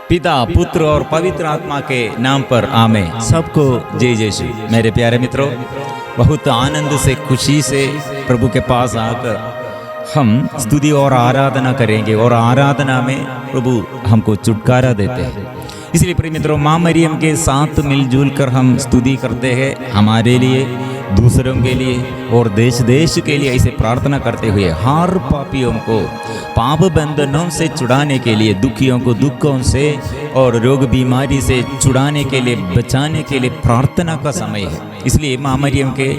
पिता, पुत्र और पवित्र आत्मा के नाम पर आमेन। सबको जय यीशु। मेरे प्यारे मित्रों, बहुत आनंद से, खुशी से प्रभु के पास आकर हम स्तुति और आराधना करेंगे और आराधना में प्रभु हमको छुटकारा देते हैं। इसलिए प्रिय मित्रों, माँ मरियम के साथ मिलजुल कर हम स्तुति करते हैं, हमारे लिए, दूसरों के लिए और देश देश के लिए ऐसे प्रार्थना करते हुए हर पापियों को पाप बंधनों से छुड़ाने के लिए, दुखियों को दुखों से और रोग बीमारी से छुड़ाने के लिए, बचाने के लिए प्रार्थना का समय है। इसलिए माँ मरियम के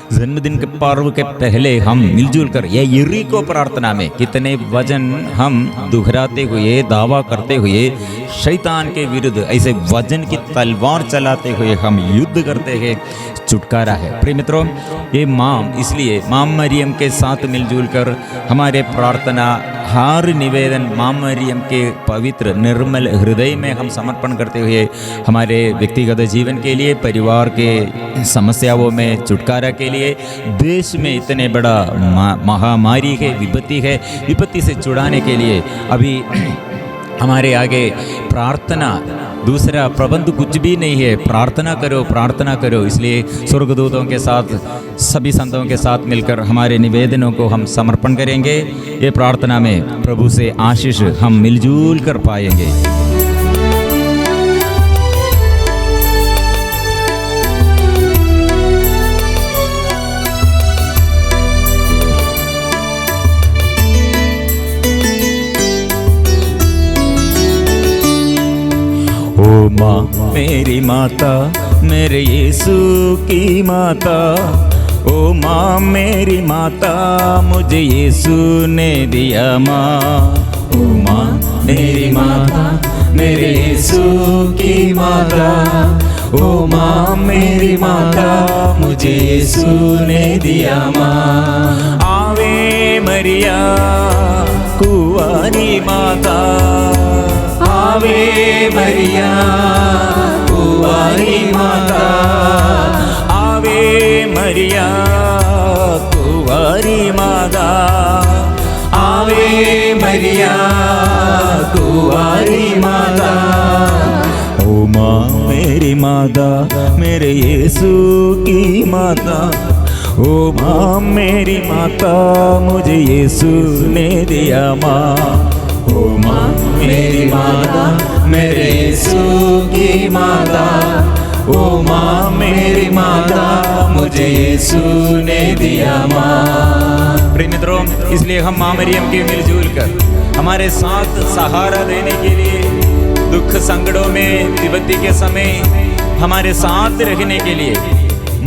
जन्मदिन के पर्व के पहले हम मिलजुल कर यह यरीको प्रार्थना में कितने वचन हम दोहराते हुए, दावा करते हुए शैतान के विरुद्ध ऐसे वचन की तलवार चलाते हुए हम युद्ध करते हैं, छुटकारा है। प्रिय मित्रों, ये माँ, इसलिए माँ मरियम के साथ मिलजुल कर हमारे प्रार्थना, हर निवेदन माँ मरियम के पवित्र निर्मल हृदय में हम समर्पण करते हुए हमारे व्यक्तिगत जीवन के लिए, परिवार के समस्याओं में छुटकारा के लिए, देश में इतने बड़ा महामारी है, विपत्ति से छुड़ाने के लिए अभी हमारे आगे प्रार्थना, दूसरा प्रबंध कुछ भी नहीं है। प्रार्थना करो, प्रार्थना करो। इसलिए स्वर्गदूतों के साथ, सभी संतों के साथ मिलकर हमारे निवेदनों को हम समर्पण करेंगे। ये प्रार्थना में प्रभु से आशीष हम मिलजुल कर पाएंगे। ओ माँ मेरी माता, मेरे यीशु की माता, ओ माँ मेरी माता, मुझे यीशु ने दिया माँ। ओ माँ मेरी माता, मेरे यीशु की माता, ओ माँ मेरी माता, मुझे यीशु ने दिया माँ। आवे मरिया कुंवारी माता, आवे मरिया कुंवारी माता, आवे मरिया कुंवारी माता, आवे मरिया कुंवारी माता। ओ माँ मेरी माता, मेरे यीशु की माता, ओ माँ मेरी माता, मुझे यीशु ने दिया माँ। ओ माँ मेरी माता, मेरे यीशु की माता, ओ माँ मेरी माता, मुझे यीशु ने दिया माँ। प्रिय मित्रों, इसलिए हम माँ मरियम के मिलजुल कर हमारे साथ सहारा देने के लिए, दुख संकटों में, विपत्ति के समय हमारे साथ रहने के लिए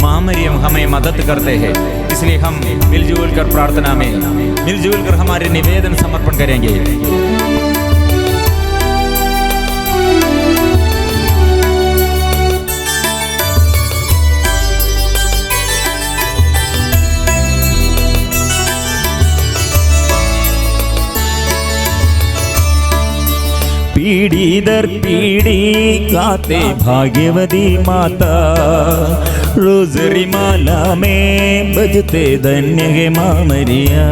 माँ मरियम हमें मदद करते हैं। इसलिए हम मिलजुल कर प्रार्थना में मिलजुल कर हमारे निवेदन समर्पण करेंगे। पीढ़ी दर पीढ़ी गाते भाग्यवती माता, रोजरी माला में बजते धन्य है माँ मरिया।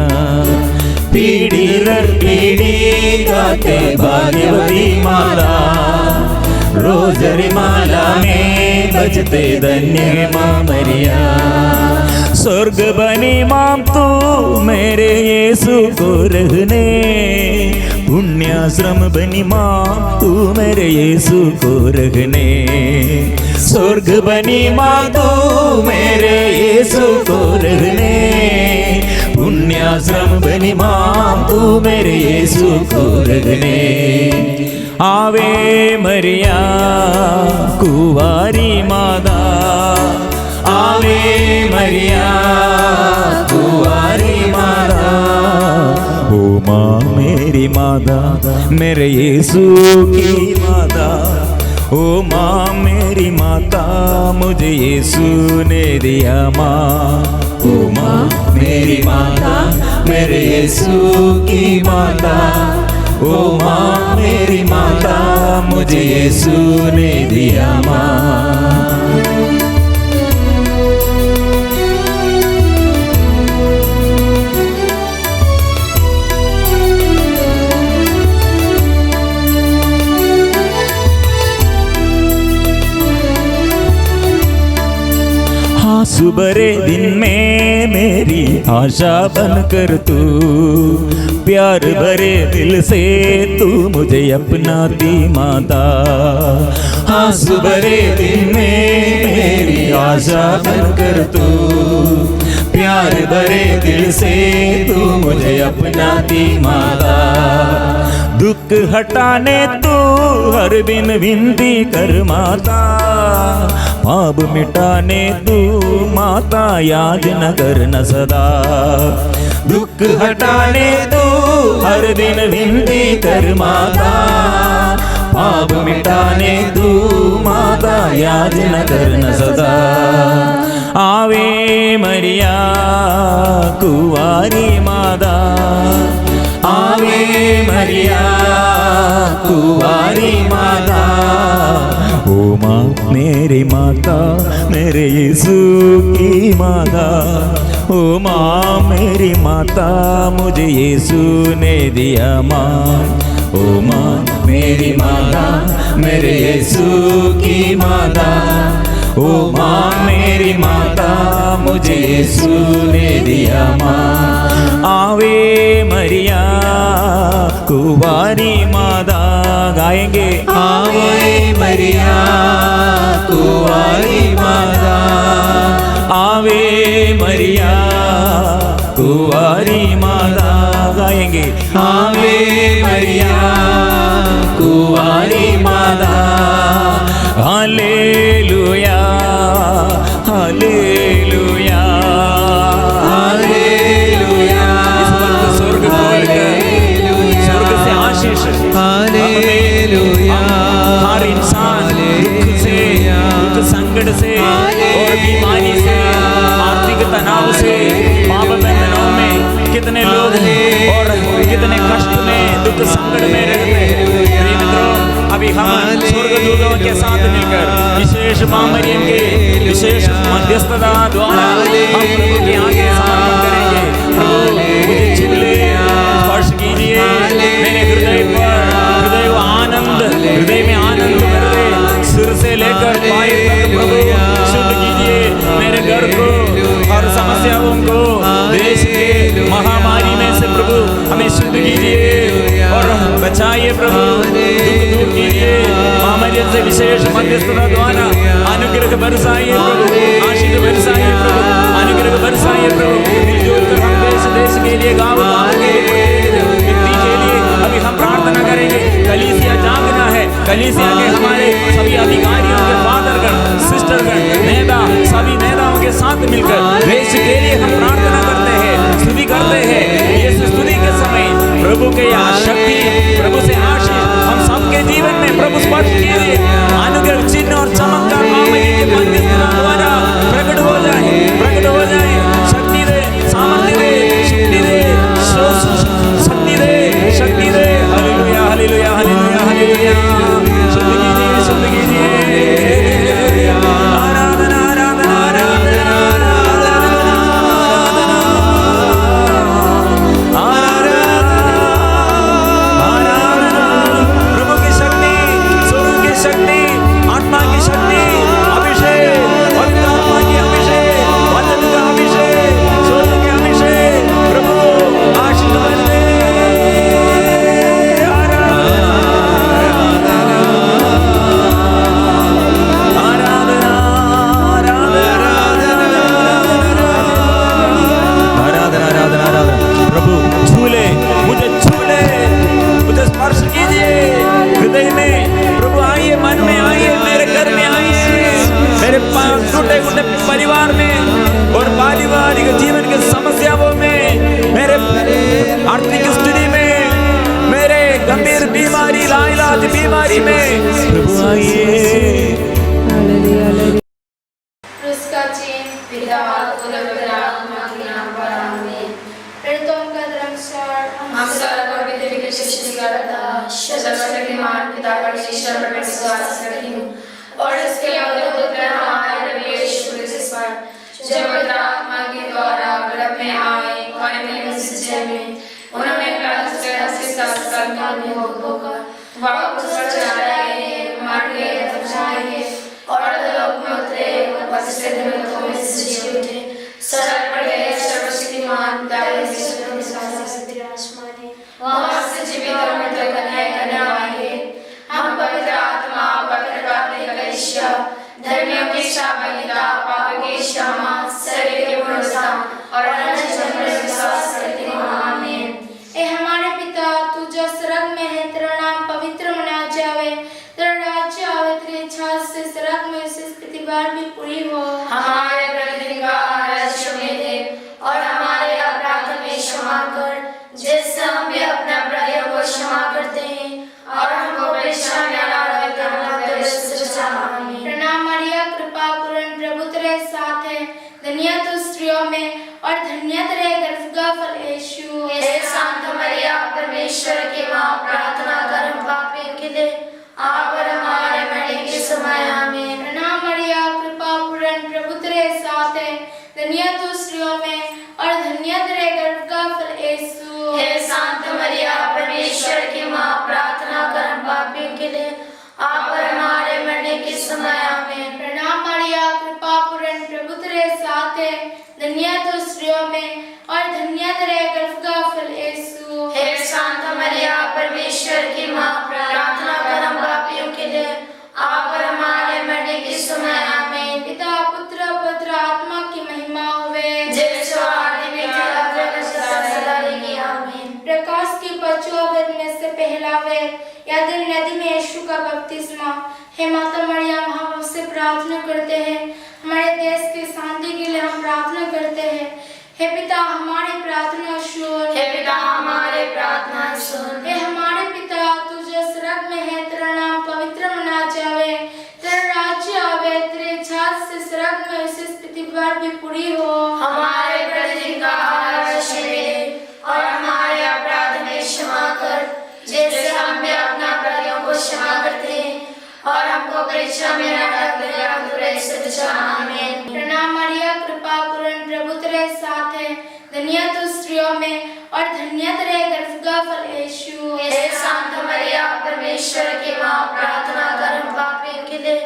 पीढ़ी दर पीढ़ी गाते भाग्यवती माता, रोजरी माला में बजते धन्य है माँ मरिया। स्वर्ग बनी माँ तू मेरे यीशु को रहने, पुण्याश्रम बनी माँ तू मेरे यीशु को रखने। स्वर्ग बनी माँ तू मेरे यीशु को रखने, पुण्याश्रम बनी माँ तू मेरे यीशु को रखने। आवे मरिया कुंवारी माता, आवे मरिया कुंवारी माता, ओ माँ मेरी माता, मेरे यीशु की माता, ओ माँ मेरी माता, मुझे यीशु ने दिया माँ। ओ माँ मेरी माता, मेरे यीशु की माता, ओ माँ मेरी माता, मुझे यीशु ने दिया माँ। आंसू भरे दिन में मेरी आशा बनकर तू, प्यार भरे दिल से तू मुझे अपनाती माता। आंसू भरे दिन में मेरी आशा बनकर तू, प्यार भरे दिल से तू मुझे अपनाती माता। दुख हटाने तू हर दिन विनती कर माता, पाप मिटाने तू माता याद न करना सदा। दुख हटाने तू हर दिन विनती कर माता, पाप मिटाने तू माता याद न करना सदा। आवे मरिया कुंवारी माता, आवे मरिया कुंवारी माता। ओ माँ मेरी माता, मेरे यीशु की माता। ओ माँ मेरी माता, मुझे यीशु ने दिया माँ। ओ माँ मेरी माता, मेरे यीशु की माता। ओ माँ मेरी माता, मुझे यीशु ने दिया माँ। आवे मरिया कुंवारी माता, गाएंगे आवे मरिया कुंवारी माता। आवे मरिया कुंवारी माता, गाएंगे आवे मरिया कुंवारी माता। Hallelujah hallelujah hallelujah. इस वक्त स्वर्ग खोलकर स्वर्ग से आशीष हालेलुया। हर इंसान दुख से, दुख संकट से और बीमारी से, आर्थिक तनाव से, पाप बंधनों में कितने लोग हैं और कितने कष्ट में, दुख संकट में रहते हैं। प्रिय मित्रों, अभी हम स्वर्गदूतों के साथ मिलकर विशेष मां मरियम के विशेष मध्यस्थता द्वारा हम प्रभु के आगे समर्पण करेंगे। प्रभु मुझे छू ले, स्पर्श कीजिए मेरे हृदय पर, हृदय को आनंद, हृदय में आनंद भर दे, सिर से लेकर पाए तक प्रभु शुद्ध कीजिए मेरे घर को, हर समस्याओं को, देश के महामारी में से प्रभु हमें शुद्ध कीजिए और बचाइए प्रभु, दुख दूर कीजिए। मां मरियम से विशेष मध्यस्थता द्वारा अनुग्रह बरसाइए प्रभु, आशीष बरसाइए प्रभु, अनुग्रह बरसाइए प्रभु। मिलजुल कर हम देश देश के लिए, गाँव गाँव के व्यक्ति के लिए अभी हम प्रार्थना करेंगे। कलीसिया जागना है, कलीसिया के हमारे सभी अधिकारियों के फादरगण, सिस्टरगण, नेता, सभी नेताओं के साथ मिलकर देश के लिए हम प्रार्थना करते हैं, स्तुति करते हैं। ये स्तुति के समय प्रभु के शक्ति, प्रभु से आशीष हम सबके जीवन में प्रभु स्पर्श कीजिए। अनुग्रह चिन्ह और चमत्कार मां मरियम के मध्यस्थता द्वारा प्रकट हो जाए, प्रकट हो जाए। शक्ति दे, सामर्थ्य दे, शक्ति दे, शक्ति दे, शक्ति दे। Hallelujah hallelujah hallelujah hallelujah. शुद्ध कीजिए, शुद्ध कीजिए। आराधना आराधना आराधना आराधना। प्रभु की शक्ति, स्वरूप की शक्ति, आत्मा की शक्ति, अभिषेक, पवित्र आत्मा की अभिषेक, वचन का अभिषेक, स्वर्ग के अभिषेक, प्रभु आशीष बन दे। प्रभु छूले, मुझे छूले, मुझे स्पर्श कीजिए हृदय में। प्रभु आइए, मन में आइए, मेरे घर में आइए, मेरे टूटे फूटे परिवार में और पारिवारिक जीवन के समस्याओं में, मेरे आर्थिक स्थिति में, मेरे गंभीर बीमारी, लाइलाज बीमारी में प्रभु आइए। हम सर्वपवित्र के सृष्टिकर्ता सर्वशक्तिमान पिता परमेश्वर पर विश्वास करती हूँ और इसके अवतार पुत्र हमारे प्रभु यीशु क्रिस्त पर, जो पवित्र आत्मा के द्वारा गर्भ में आए और अपने सच्चे में उन्होंने के साथ संकल्प में होकर वापस चढ़ाए, मार के दफनाए और लोक में उतरे और 25 दिन में धर्मियों की शामिलता, पापों की क्षमा, शरीर की पुनरुत्थान और अनंत जीवन में विश्वास करती हूँ। आमीन। ए हमारे पिता, तू जो स्वर्ग में है, तेरा नाम पवित्र मना जावे, तेरा राज्य आवे, तेरी इच्छा से स्वर्ग में उसी पृथ्वी पर भी पूरी हो। हमारे प्रतिदिन का आहार आज हमें दे और हमारे अपराध में क्षमा कर, जैसे हम भी अपने अपराधियों को क्षमा करते हैं, और हमको परीक्षा में न डाल कर दुष्ट से बचा। आमीन। प्रणाम मरिया, कृपा पूर्ण, प्रभु तेरे साथ है, धन्य तू स्त्रियों में और धन्य तेरे गर्भ का फल यीशु। हे शांत मरिया, परमेश्वर की माँ, प्रार्थना कर हम पापियों के लिए, आप और हमारे मरने के समय। आमीन। प्रणाम मरिया, कृपा पूर्ण, प्रभु तेरे साथ है, धन्य तू स्त्रियों में और धन्य तेरे गर्भ का फल यीशु। हे शांत मरिया, परमेश्वर की माँ, प्रार्थना कर हम पापियों के लिए, आप और हमारे मरने के समय। आमीन। प्रणाम मरिया, कृपा पूर्ण, प्रभु तेरे साथ है, धन्य तू स्त्रियों में और धन्य तेरे गर्भ का फल यीशु। हे शांत मरिया, परमेश्वर की माँ, प्रार्थना कर हम पापियों के लिए, आप और हमारे मरने के समय। आमीन। पिता, पुत्र, पवित्र आत्मा की महिमा होवे, जैसे आदि में था, सदा रहेगी। आमीन। प्रकाश की पांचों वेद में से पहला वेद, यादिन नदी में यीशु का बपतिस्मा। हे माता मरियम, हम आपसे प्रार्थना करते हैं, हमारे देश की शांति के लिए हम प्रार्थना करते हैं। हे पिता, हमारी प्रार्थना सुन। हे पिता, हमारे प्रार्थना सुन। हे हमारे पिता, तू जो स्वर्ग में है, तेरा नाम पवित्र मना जावे, तेरा राज्य आवे, तेरी इच्छा से स्वर्ग में उसी पृथ्वी पर भी पूरी हो। हमारे प्रतिदिन का आहार आज हमें दे और हमारे अपराध में क्षमा कर, जैसे हम भी अपने अपराधियों को क्षमा करते हैं, और हमको परीक्षा में न डाल बुराई से बचा। आमीन। प्रणाम मरिया, कृपा पूर्ण, प्रभु तेरे साथ है, धन्य तू स्त्रियों में और धन्य तेरे गर्भ का फल यीशु। हे शांत मरिया, परमेश्वर की माँ, प्रार्थना कर हम पापियों के लिए,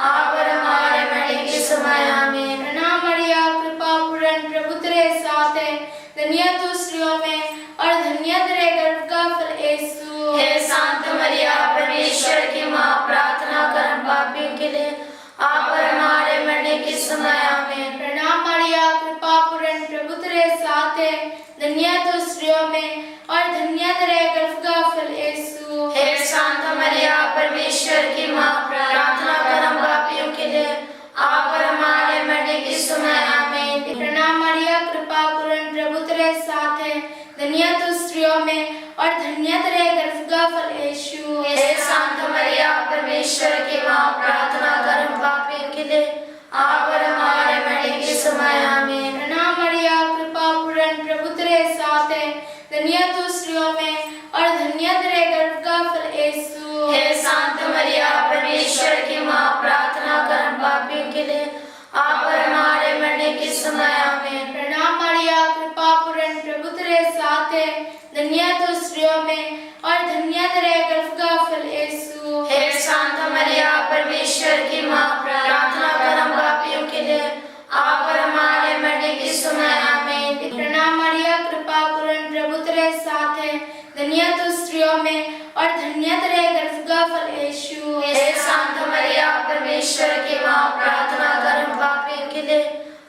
आप और हमारे मरने के समय। आमीन। प्रणाम मरिया, कृपा पूर्ण, प्रभु तेरे साथ है, धन्य तू स्त्रियों में और धन्य तेरे गर्भ का फल यीशु। हे शांत मरिया, परमेश्वर की माँ, प्रार्थना कर हम पापियों के लिए, आप और हमारे मरने के समय। आमीन। प्रणाम मरिया, कृपा पूर्ण, प्रभु तेरे साथ है, धन्य तू स्त्रियों में और धन्य तेरे गर्भ का फल यीशु। हे शांत मरिया, परमेश्वर की माँ, प्रार्थना कर हम पापियों के लिए, आप और हमारे मरने के समय। आमीन। प्रणाम मरिया, कृपा पूर्ण, प्रभु तेरे साथ है, धन्य तू स्त्रियों में और धन्य तेरे गर्भ का फल यीशु। हे शांत मरिया, परमेश्वर की माँ, प्रार्थना कर हम पापियों के लिए, आप और हमारे मरने के समय। आमीन। प्रणाम मरिया, कृपा पूर्ण, प्रभु तेरे साथ है, धन्य तू स्त्रियों में और धन्य तेरे गर्भ का फल यीशु। हे शांत मरिया, परमेश्वर की माँ, प्रार्थना कर हम पापियों के लिए, आप और हमारे मरने के समय। आमीन। प्रणाम मरिया, कृपा पूर्ण, प्रभु तेरे साथ है, धन्य तू स्त्रियों में और धन्य तेरे गर्भ का फल यीशु। हे शांत मरिया, परमेश्वर की माँ, प्रार्थना कर हम पापियों के लिए, आप और हमारे मरने के समय। आमीन। प्रणाम मरिया, कृपा पूर्ण, प्रभु तेरे साथ है, धन्य तू स्त्रियों में और धन्य तेरे गर्भ का फल यीशु। हे शांत मरिया, परमेश्वर की माँ, प्रार्थना कर हम पापियों के लिए,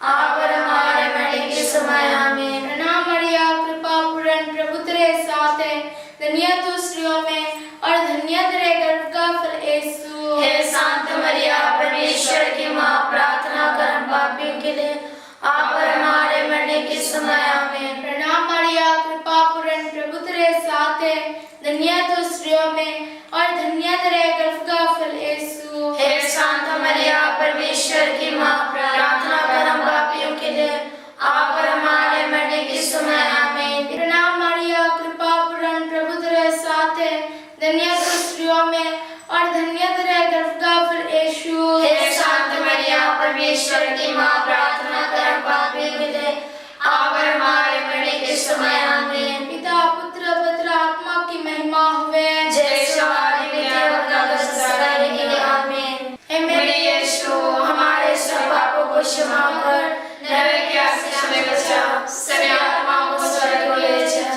आप और हमारे मरने के समय। आमीन। प्रणाम मरिया, कृपा पूर्ण, प्रभु तेरे साथ है, धन्य तू स्त्रियों में और धन्य तेरे गर्भ का फल यीशु। हे शांत मरिया, परमेश्वर की माँ, प्रार्थना कर हम पापियों के लिए, आप और हमारे मरने के समय। आमीन। प्रणाम मरिया, कृपा पूर्ण, प्रभु तेरे साथ है, धन्य तू स्त्रियों में और धन्य तेरे गर्भ का फल यीशु। हे शांत मरिया, परमेश्वर की माँ, प्रार्थना कर हम पापियों के लिए, आप और हमारे मरने के समय। आमीन। प्रणाम मरिया, कृपा पूर्ण, प्रभु तेरे साथ है, धन्य तू स्त्रियों में और धन्य तेरे गर्भ का फल यीशु। हे शांत मरिया, परमेश्वर की माँ, प्रार्थना कर हम पापियों के लिए, आप और हमारे मरने के समय। आमीन। पिता, पुत्र, पवित्र आत्मा की महिमा होवे, जैसे आदि में था, सदा रहेगी। आमीन। हे मेरे यीशु, हमारे सब पापों को क्षमा कर, नरक की आग से हमें बचा, सभी आत्माओं को स्वर्ग को ले चल,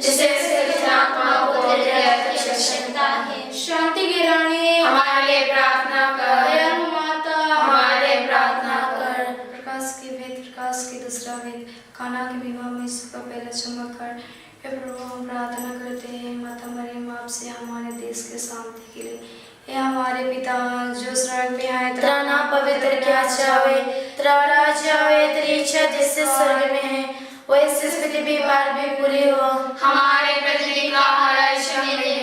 जिससे सभी आत्माओं को तेरे राज्य की आवश्यकता है। शांति की रानी, हमारे लिए प्रार्थना कर। दयालु माता, हमारे हमारे पिता जो स्वर्ग में है, तेरा नाम पवित्र किया जावे, तेरा राज्य आवे, तेरी इच्छा जैसे स्वर्ग में है वैसे पृथ्वी पर भी पूरी हो। हमारे प्रतिदिन का आहार आज हमें दे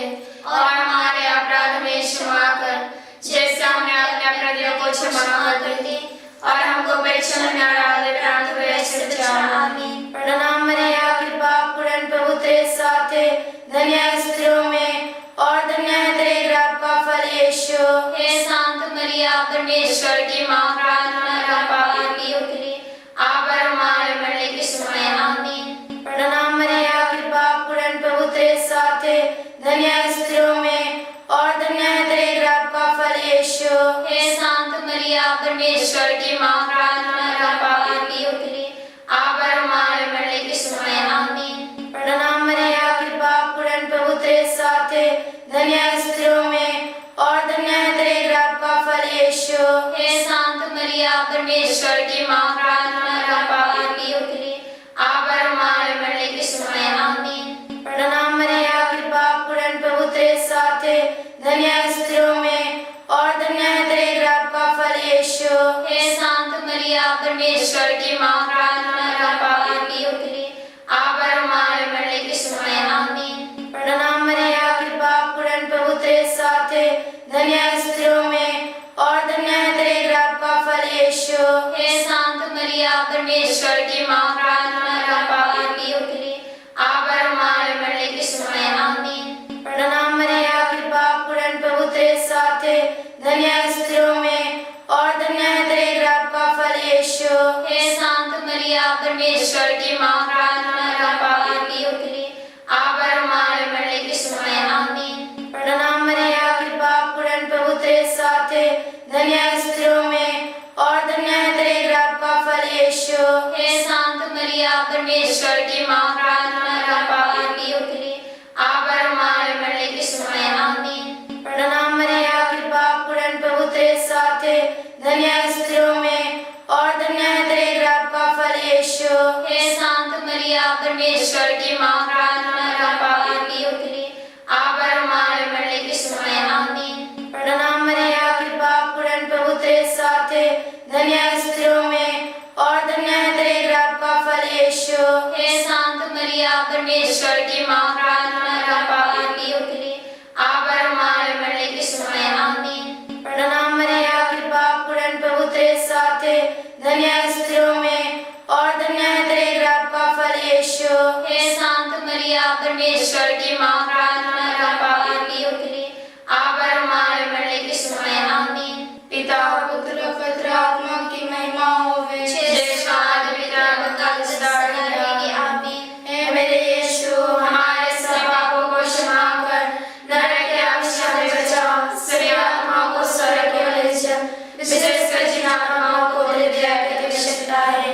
और हमारे अपराध में क्षमा कर जैसे हमने अपने अपराधियों को क्षमा करते हैं, और हमको परीक्षा में न डाले परंतु ऐसे बचाना। आमीन। प्रणाम मरिया, कृपा पूर्ण प्रभु तेरे साथ है, धन्य है स्त्रियों में और धन्य है तेरे गर्भ का फल यीशु। हे शांत मरिया, परमेश्वर की माँ, प्रार्थना कर पापियों के लिए अब और हमारे मरने के समय। आमीन। प्रणाम मरिया, कृपा पूर्ण प्रभु तेरे साथ है, धन्य है स्त्रियों में और धन्य है तेरे गर्भ का फल यीशु। हे शांत मरिया, परमेश्वर की माँ, प्रार्थना कर पापियों के लिए अब और हमारे मरने के समय। आमीन। प्रणाम मरिया, कृपा पूर्ण प्रभु तेरे साथ है, धन्य है स्त्रियों में और धन्य है तेरे गर्भ का फल यीशु। हे शांत मरिया, परमेश्वर की माँ, प्रार्थना कर पापियों के लिए अब और हमारे मरने के समय। आमीन। प्रणाम मरिया, कृपा पूर्ण प्रभु तेरे साथ है, धन्य है स्त्रियों में और धन्य है तेरे गर्भ का फल यीशु। हे शांत मरिया, परमेश्वर की माँ, प्रार्थना कर पापियों के लिए अब और हमारे मरने के समय। आमीन। प्रणाम मरिया, कृपा पूर्ण प्रभु तेरे साथ है, धन्य है स्त्रियों में और धन्य है तेरे गर्भ का फल यीशु। हे शांत मरिया, परमेश्वर की माँ, प्रार्थना कर पापियों के लिए अब और हमारे मरने के समय। आमीन। प्रणाम मरिया, कृपा पूर्ण प्रभु तेरे साथ है, धन्य है स्त्रियों में और धन्य है तेरे गर्भ का फल यीशु। हे शांत मरिया, परमेश्वर की माँ, प्रार्थना कर पापियों के लिए अब और हमारे मरने के समय। आमीन। प्रणाम मरिया, कृपा पूर्ण प्रभु तेरे साथ है, धन्य है स्त्रियों में और धन्य है तेरे गर्भ का फल यीशु। हे शांत मरिया, परमेश्वर की माँ, प्रार्थना कर पापियों के लिए अब और हमारे मरने के समय। आमीन। प्रणाम मरिया, कृपा पूर्ण प्रभु तेरे साथ है, धन्य है स्त्रियों में और धन्य है तेरे गर्भ का फल यीशु। हे शांत मरिया, परमेश्वर की माँ, प्रार्थना कर पापियों के लिए अब और हमारे मरने के समय। आमीन। प्रणाम मरिया, कृपा पूर्ण प्रभु तेरे साथ है, धन्य है स्त्रियों में और धन्य है तेरे गर्भ का फल यीशु। हे शांत मरिया, परमेश्वर की माँ, प्रार्थना कर पापियों के लिए अब और हमारे मरने के समय। आमीन। प्रणाम मरिया, कृपा पूर्ण प्रभु तेरे साथ है, धन्य है स्त्रियों में और धन्य है तेरे गर्भ का फल यीशु। हे शांत मरिया, परमेश्वर की माँ, प्रार्थना कर पापियों के लिए अब और हमारे मरने के समय। आमीन। पिता पुत्र पवित्र आत्मा की महिमा होवे, जैसा आदि पिता बदल सदा रहेगी। आमीन। हे मेरे यीशु, हमारे सब पापों को क्षमा कर, नरक के आग से बचा, सभी आत्माओं को स्वर्ग की ओर ले जा, विशेषकर जिन आत्माओं को तेरी दया की आवश्यकता है।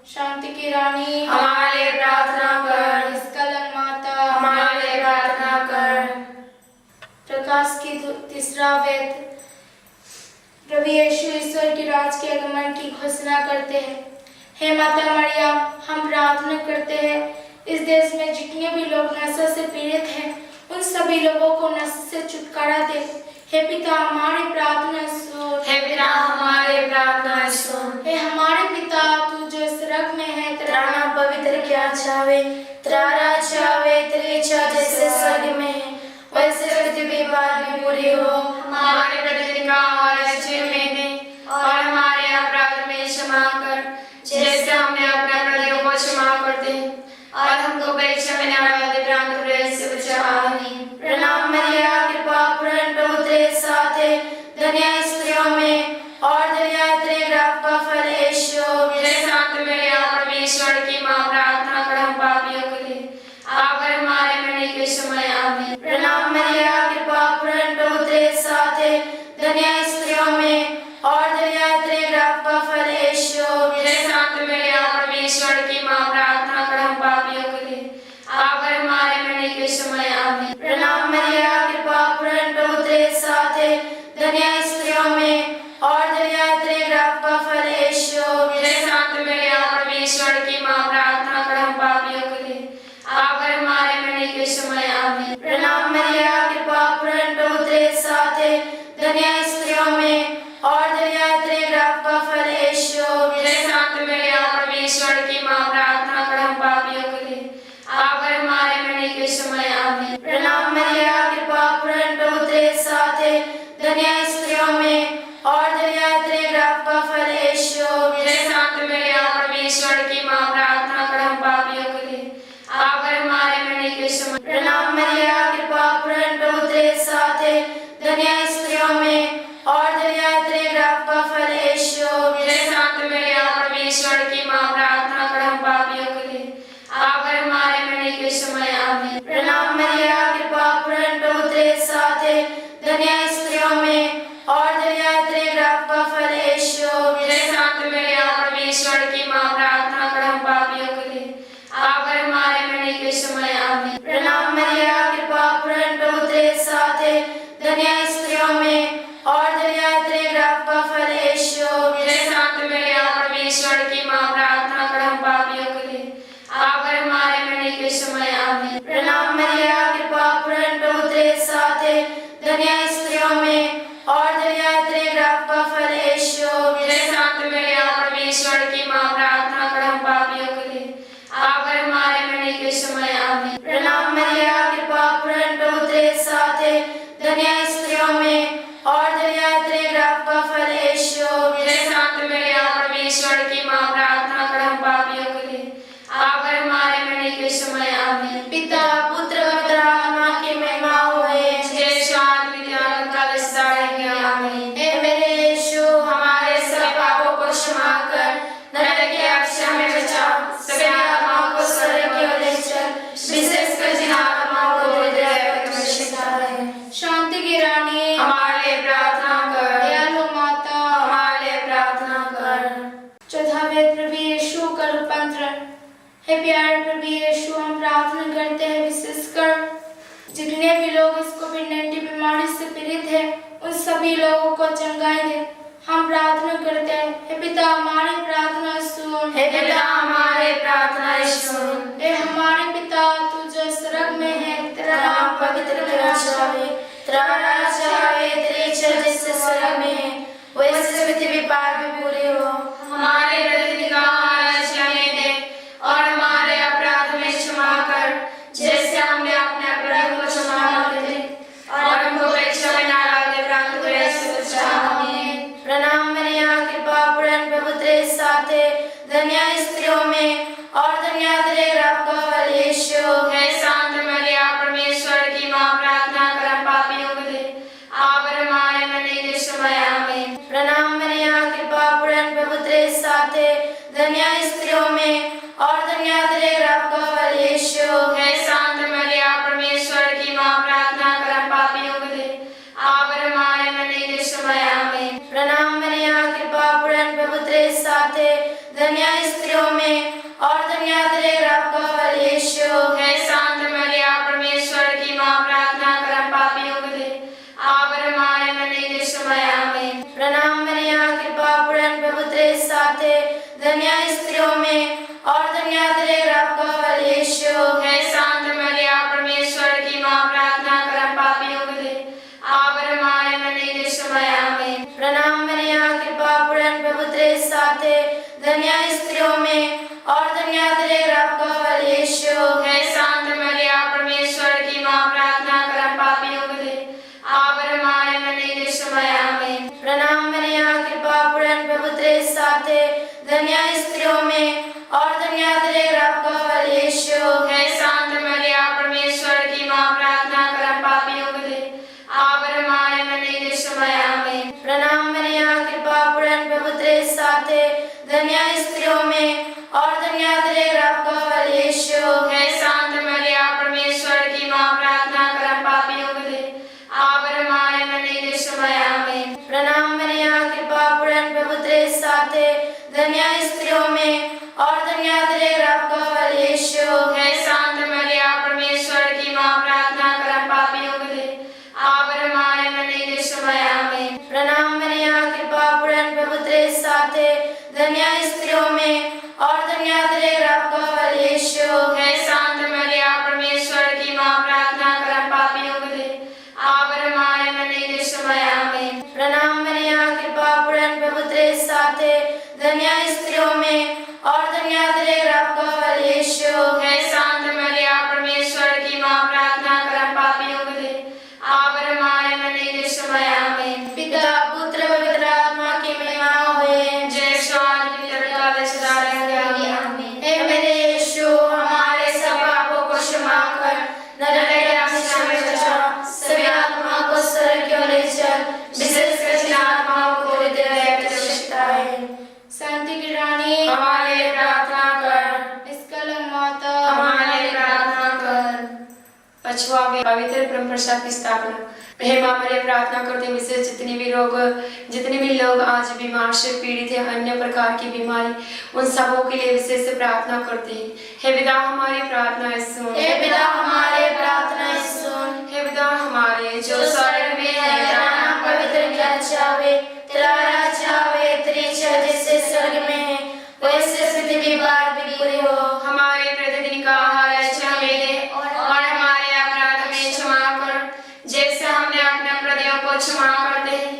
शांति की रानी, हमारे लिए प्रार्थना कर। निष्कलंक माता, हमारे लिए प्रार्थना कर। प्रकाश की तीसरा वेद। प्रभु यीशु ईश्वर के राज के आगमन की घोषणा करते हैं। हे माता मरियम, हम प्रार्थना करते हैं इस देश में जितने भी लोग नशे से पीड़ित हैं उन सभी लोगों को नशे से छुटकारा दे। हे पिता, हमारी प्रार्थना सुन। हे पिता, हमारी प्रार्थना सुन। हे हमारे पिता, तू जो स्वर्ग में है, तेरा नाम पवित्र किया जावे, तेरा राज्य आवे, तेरी इच्छा जैसे स्वर्ग में है वैसे पृथ्वी पर भी पूरी हो। हमारे प्रतिदिन का आहार आज हमें दे और हमारे अपराध में क्षमा कर जैसे हमने अपने अपराधियों को क्षमा करते हैं, और हमको परीक्षा में न डाले परंतु से बचा। आमीन। प्रणाम मरिया, कृपा पूर्ण प्रभु तेरे साथ है, धन्य है स्त्रियों में और धन्य है तेरे गर्भ का फल यीशु। हे शांत मरिया, परमेश्वर की माँ, प्रार्थना कर हम पापियों के लिए अब और हमारे मरने के समय। आमीन। प्रणाम मरिया, कृपा पूर्ण प्रभु तेरे साथ है, धन्य है स्त्रियों में और धन्य है तेरे गर्भ का फल यीशु। हे शांत मरिया, परमेश्वर की माँ, प्रार्थना कर हम पापियों के लिए अब और हमारे मरने के समय। आमीन। प्रणाम मरिया, कृपा पूर्ण प्रभु तेरे साथ है, धन्य है स्त्रियों में और धन्य है तेरे गर्भ का फल यीशु। हे शांत मरिया, परमेश्वर की माँ, प्रार्थना कर हम पापियों के लिए अब और हमारे मरने के समय। आमीन। प्रणाम मरिया, कृपा पूर्ण प्रभु तेरे साथ है, धन्य स्त्रियों में और धन्य तेरे गर्भ का फल यीशु। हे शांत मरियम परमेश्वर की माँ, प्रार्थना कर हम पापियों के लिए, आप और हमारे मरने के समय आमीन। प्रणाम मरियम, कृपा पूर्ण प्रभु तेरे साथ है, धन्य स्त्रियों में और धन्य तेरे गर्भ का फल यीशु। हे शांत मरियम परमेश्वर की माँ, प्रार्थना कर हम पापियों के लिए, आप और हमारे मरने के समय। प्रणाम मरियम, कृपा पूर्ण प्रभु तेरे साथ है, धन्य स्त्रियों में और धन्य तेरे गर्भ का फल यीशु। हे शांत मरियम परमेश्वर की माँ, प्रार्थना कर हम पापियों के लिए, आप और हमारे मरने के समय आमीन। प्रणाम मरियम, कृपा पूर्ण प्रभु तेरे साथ है, धन्य स्त्रियों में और धन्य तेरे गर्भ का फल यीशु। हे शांत मरियम परमेश्वर की माँ, प्रार्थना कर हम पापियों के लिए, आप और हमारे मरने के समय आमीन। प्रणाम मरियम, कृपा पूर्ण प्रभु तेरे साथ है, धन्य स्त्रियों में और धन्य तेरे गर्भ का फल यीशु। हे शांत मरियम परमेश्वर की माँ, प्रार्थना कर हम पापियों के लिए, आप और हमारे मरने के समय आमीन। प्रणाम मरियम, कृपा पूर्ण प्रभु तेरे साथ है, धन्य स्त्रियों में और धन्य तेरे गर्भ का फल यीशु। हे शांत मरियम परमेश्वर की माँ, प्रार्थना कर हम पापियों के लिए, आप और हमारे मरने के समय आमीन। प्रणाम मरियम, कृपा पूर्ण प्रभु तेरे साथ है, धन्य स्त्रियों में और धन्य तेरे गर्भ का फल यीशु। हे शांत मरियम परमेश्वर की माँ, प्रार्थना कर हम पापियों के लिए, आप और हमारे मरने के समय आमीन। पिता पुत्र पवित्र आत्मा की महिमा होए। जय शांत विद्यालय का विस्तार आमीन। हे मेरे यीशु, हमारे सब पापों को क्षमा कर, नरक की आग में बचा, सभी आत्माओं को स्वर्ग की ओर ले चल, विशेषकर जिन आत्माओं को हृदय में आवश्यकता है। शांति की रानी, हमारे लिए प्रार्थना कर। दयालु माता, हमारे लिए प्रार्थना कर। चौदहवें प्रभु यीशु का रूपांतरण। हे प्यारे प्रभु यीशु, हम प्रार्थना करते हैं विशेषकर जितने भी लोग इस कोविड-19 बीमारी से पीड़ित हैं, उन सभी लोगों को चंगाई दे। हम प्रार्थना करते हैं, हे पिता हमारी प्रार्थना सुन। हे पिता हमारे प्रार्थना सुन। हे हमारे पिता, तू जो स्वर्ग में है, तेरा नाम पवित्र करा जाए, तेरा राज्य आए, तेरी इच्छा जैसे स्वर्ग में है, वैसे पृथ्वी पर भी पूरी हो। हमारे प्रतिदिन का आहार आज हमें दे, और हमारे अपराध में क्षमा कर, जैसे हमने अपने अपराध को क्षमा करते, और हमको परीक्षा में न डाले, परंतु बुरे से बचा। आमीन। प्रणाम मरियम, कृपा पूर्ण प्रभु तेरे साथ है, धन्य स्त्रियों में और धन्य तेरे गर्भ का फल यीशु। हे शांत मरियम परमेश्वर की माँ, प्रार्थना कर हम पापियों के लिए, आप और हमारे मरने के समय आमीन। प्रणाम मरियम, कृपा पूर्ण प्रभु तेरे साथ है, धन्य स्त्रियों में और धन्य तेरे गर्भ का फल यीशु। हे शांत मरियम परमेश्वर की माँ, प्रार्थना कर हम पापियों के लिए, आप और हमारे मरने के समय आमीन। प्रणाम मरियम, कृपा पूर्ण प्रभु तेरे साथ है, धन्य स्त्रियों में और धन्य तेरे गर्भ का फल यीशु। हे शांत मरियम परमेश्वर की माँ, प्रार्थना कर हम पापियों के लिए, आप और हमारे मरने के समय आमीन। प्रणाम मरियम, कृपा पूर्ण प्रभु तेरे साथ है, धन्य स्त्रियों में और धन्य तेरे गर्भ का फल यीशु। हे शांत मरियम परमेश्वर की माँ, प्रार्थना कर हम पापियों के लिए, आप और हमारे मरने के समय आमीन। प्रणाम मरियम, कृपा पूर्ण प्रभु तेरे साथ है, धन्य स्त्रियों में और धन्य तेरे गर्भ का फल यीशु। हे शांत मरियम परमेश्वर की माँ, प्रार्थना कर हम पापियों के लिए, आप और हमारे मरने के समय आमीन। प्रणाम मरियम, कृपा पूर्ण प्रभु तेरे साथ है, धन्य स्त्रियों में और धन्य तेरे गर्भ का फल यीशु। हे शांत मरियम परमेश्वर की माँ, प्रार्थना कर हम पापियों के लिए, आप और हमारे मरने के समय आमीन। प्रणाम मरियम, कृपा पूर्ण प्रभु तेरे साथ है, धन्य स्त्रियों में और धन्य तेरे गर्भ का फल यीशु। हे शांत मरियम परमेश्वर की माँ, प्रार्थना कर हम पापियों के लिए, आप और हमारे मरने के समय आमीन। प्रणाम मरियम, कृपा पूर्ण प्रभु तेरे साथ है, धन्य स्त्रियों में और धन्य तेरे गर्भ का फल यीशु। हे शांत मरियम परमेश्वर की माँ, प्रार्थना कर हम पापियों के लिए, आप और हमारे मरने के समय आमीन। प्रणाम मरियम, कृपा पूर्ण प्रभु तेरे साथ है, धन्य स्त्रियों में और धन्य तेरे गर्भ का फल यीशु। हे शांत मरियम परमेश्वर की माँ, प्रार्थना कर हम पापियों के लिए, आप और हमारे मरने के समय आमीन। साथ है, धन्य स्त्रियों में और धन्य तेरे गर्भ का फल यीशु। हे शांत मरिया परमेश्वर की माँ, प्रार्थना कर हम पापियों के लिए अब और हमारे मरने के समय आमीन। पिता पुत्र पवित्र आत्मा की महिमा होए। जय स्वाद पितर का दशदा रहेंगे आमीन। हे मेरे यीशु, हमारे सब पापों को क्षमा कर, नरक के अग्नि में बचा, सभी आत्मा को स्वर्ग की ओर ले चल, विशेषकर जिन आत्माओं को हृदय की आवश्यकता है। शांति की रानी हमारे लिए प्रार्थना कर। निष्कलंक माता हमारे लिए प्रार्थना कर। पछुआ में पवित्र ब्रह्म प्रसाद की स्थापना। हे माँ मरियम, प्रार्थना करते हैं विशेष जितने भी लोग आज बीमार से पीड़ित है, अन्य प्रकार की बीमारी, उन सबों के लिए विशेष से प्रार्थना करते हैं। हे पिता हमारी प्रार्थना सुन। हे पिता हमारे प्रार्थना सुन। हे पिता हमारे जो स्वर्ग में है, तेरा नाम पवित्र किया जावे, तेरा राज्य आवे, तेरी इच्छा जैसे स्वर्ग में है वैसे पृथ्वी पर भी पूरी हो। हमारे प्रतिदिन का आहार आज हमें दे और हमारे अपराध में क्षमा कर, जैसे हमने अपने अपराधियों को क्षमा करते हैं,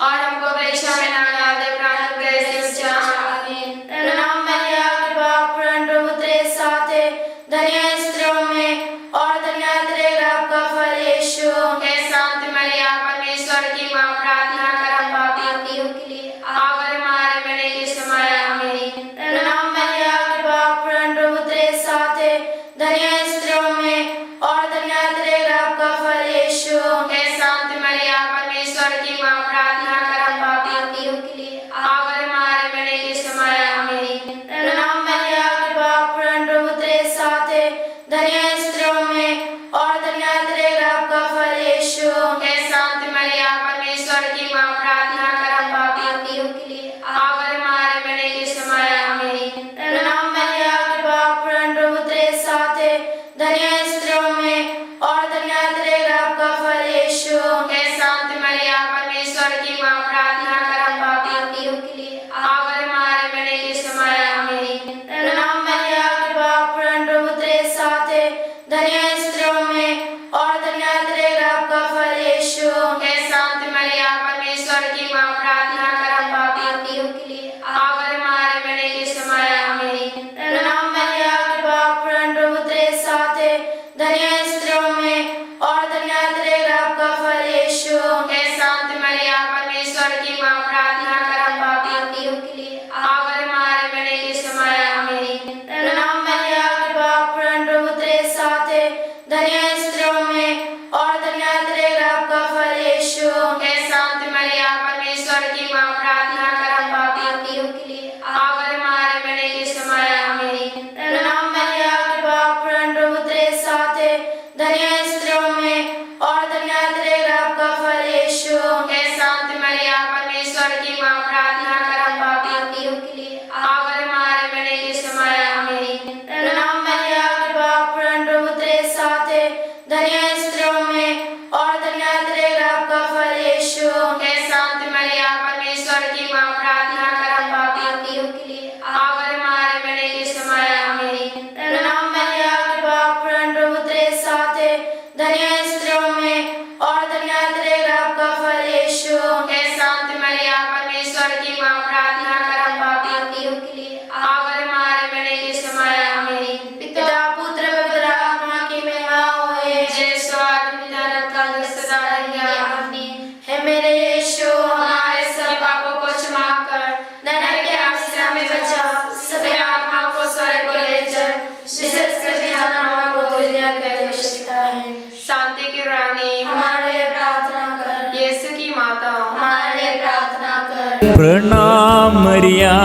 और हमको परीक्षा में न डाले, प्रार्थना से बचा। आमीन। प्रणाम मरिया, कृपा पूर्ण प्रभु तेरे साथ है, धन्य स्त्रियों में और धन्य तेरे गर्भ का फल यीशु। हे शांत मरिया परमेश्वर की माँ, प्रार्थना कर हम पापियों के लिए अब और हमारे मरने के समय आमीन। प्रणाम मरिया, कृपा पूर्ण प्रभु तेरे साथ है, धन्य स्त्रियों में और धन्य तेरे गर्भ का फल यीशु। हे शांत मरिया परमेश्वर की माँ, प्रार्थना कर हम पापियों के लिए अब और हमारे मरने के समय आमीन। प्रणाम मरिया, कृपा पूर्ण प्रभु तेरे साथ है, धन्य स्त्रियों में और धन्य तेरे गर्भ का फल यीशु। हे शांत मरिया परमेश्वर की माँ, प्रार्थना कर हम पापियों के लिए अब और हमारे मरने के समय आमीन। प्रणाम मरिया, कृपा पूर्ण प्रभु तेरे साथ है, धन्य स्त्रियों में और धन्य तेरे गर्भ का फल यीशु। हे शांत मरिया परमेश्वर की माँ, प्रार्थना कर हम पापियों के लिए अब और हमारे मरने के समय आमीन। प्रणाम मरिया, कृपा पूर्ण प्रभु तेरे साथ है, धन्य स्त्रियों में और धन्य तेरे गर्भ का फल यीशु। हे शांत मरिया परमेश्वर की माँ, प्रार्थना कर हम पापियों के लिए अब और हमारे मरने के समय आमीन। प्रणाम मरिया, कृपा पूर्ण प्रभु तेरे साथ है, धन्य स्त्रियों में और धन्य तेरे गर्भ का फल यीशु। हे शांत मरिया परमेश्वर की माँ, प्रार्थना कर हम पापियों के लिए अब और हमारे मरने के समय आमीन। प्रणाम मरिया, कृपा पूर्ण प्रभु तेरे साथ है, धन्य स्त्रियों में और धन्य तेरे गर्भ का फल यीशु। हे शांत मरिया परमेश्वर की माँ, प्रार्थना कर हम पापियों के लिए अब और हमारे मरने के समय आमीन। प्रणाम मरिया, कृपा पूर्ण प्रभु तेरे साथ है, धन्य स्त्रियों में और धन्य तेरे गर्भ का फल यीशु। हे शांत मरिया परमेश्वर की माँ, प्रार्थना कर हम पापियों के लिए अब और हमारे मरने के समय आमीन। प्रणाम मरिया, कृपा पूर्ण प्रभु तेरे साथ है, धन्य स्त्रियों में और धन्य तेरे गर्भ का फल यीशु। हे शांत मरिया परमेश्वर की माँ, प्रार्थना कर हम पापियों के लिए अब और हमारे मरने के समय आमीन। प्रणाम मरिया, कृपा पूर्ण प्रभु तेरे साथ है, धन्य स्त्रियों में और धन्य तेरे गर्भ का फल यीशु। हे शांत मरिया परमेश्वर की माँ, प्रार्थना कर हम पापियों के लिए अब और हमारे मरने के समय आमीन। पिता पुत्र पवित्र आत्मा की महिमा होए। जय स्वाद पिता का सदा रहेंगे आमीन। हे मेरे यीशु, हमारे सब पापों को क्षमा कर, नरक के आग से हमें बचा, सभी आत्माओं को स्वर्ग को ले चल, विशेषकर जिन आत्माओं को हृदय की आवश्यकता है। शांति की रानी हमारे लिए प्रार्थना कर। यीशु की माता हमारे लिए प्रार्थना कर। प्रणाम मरिया,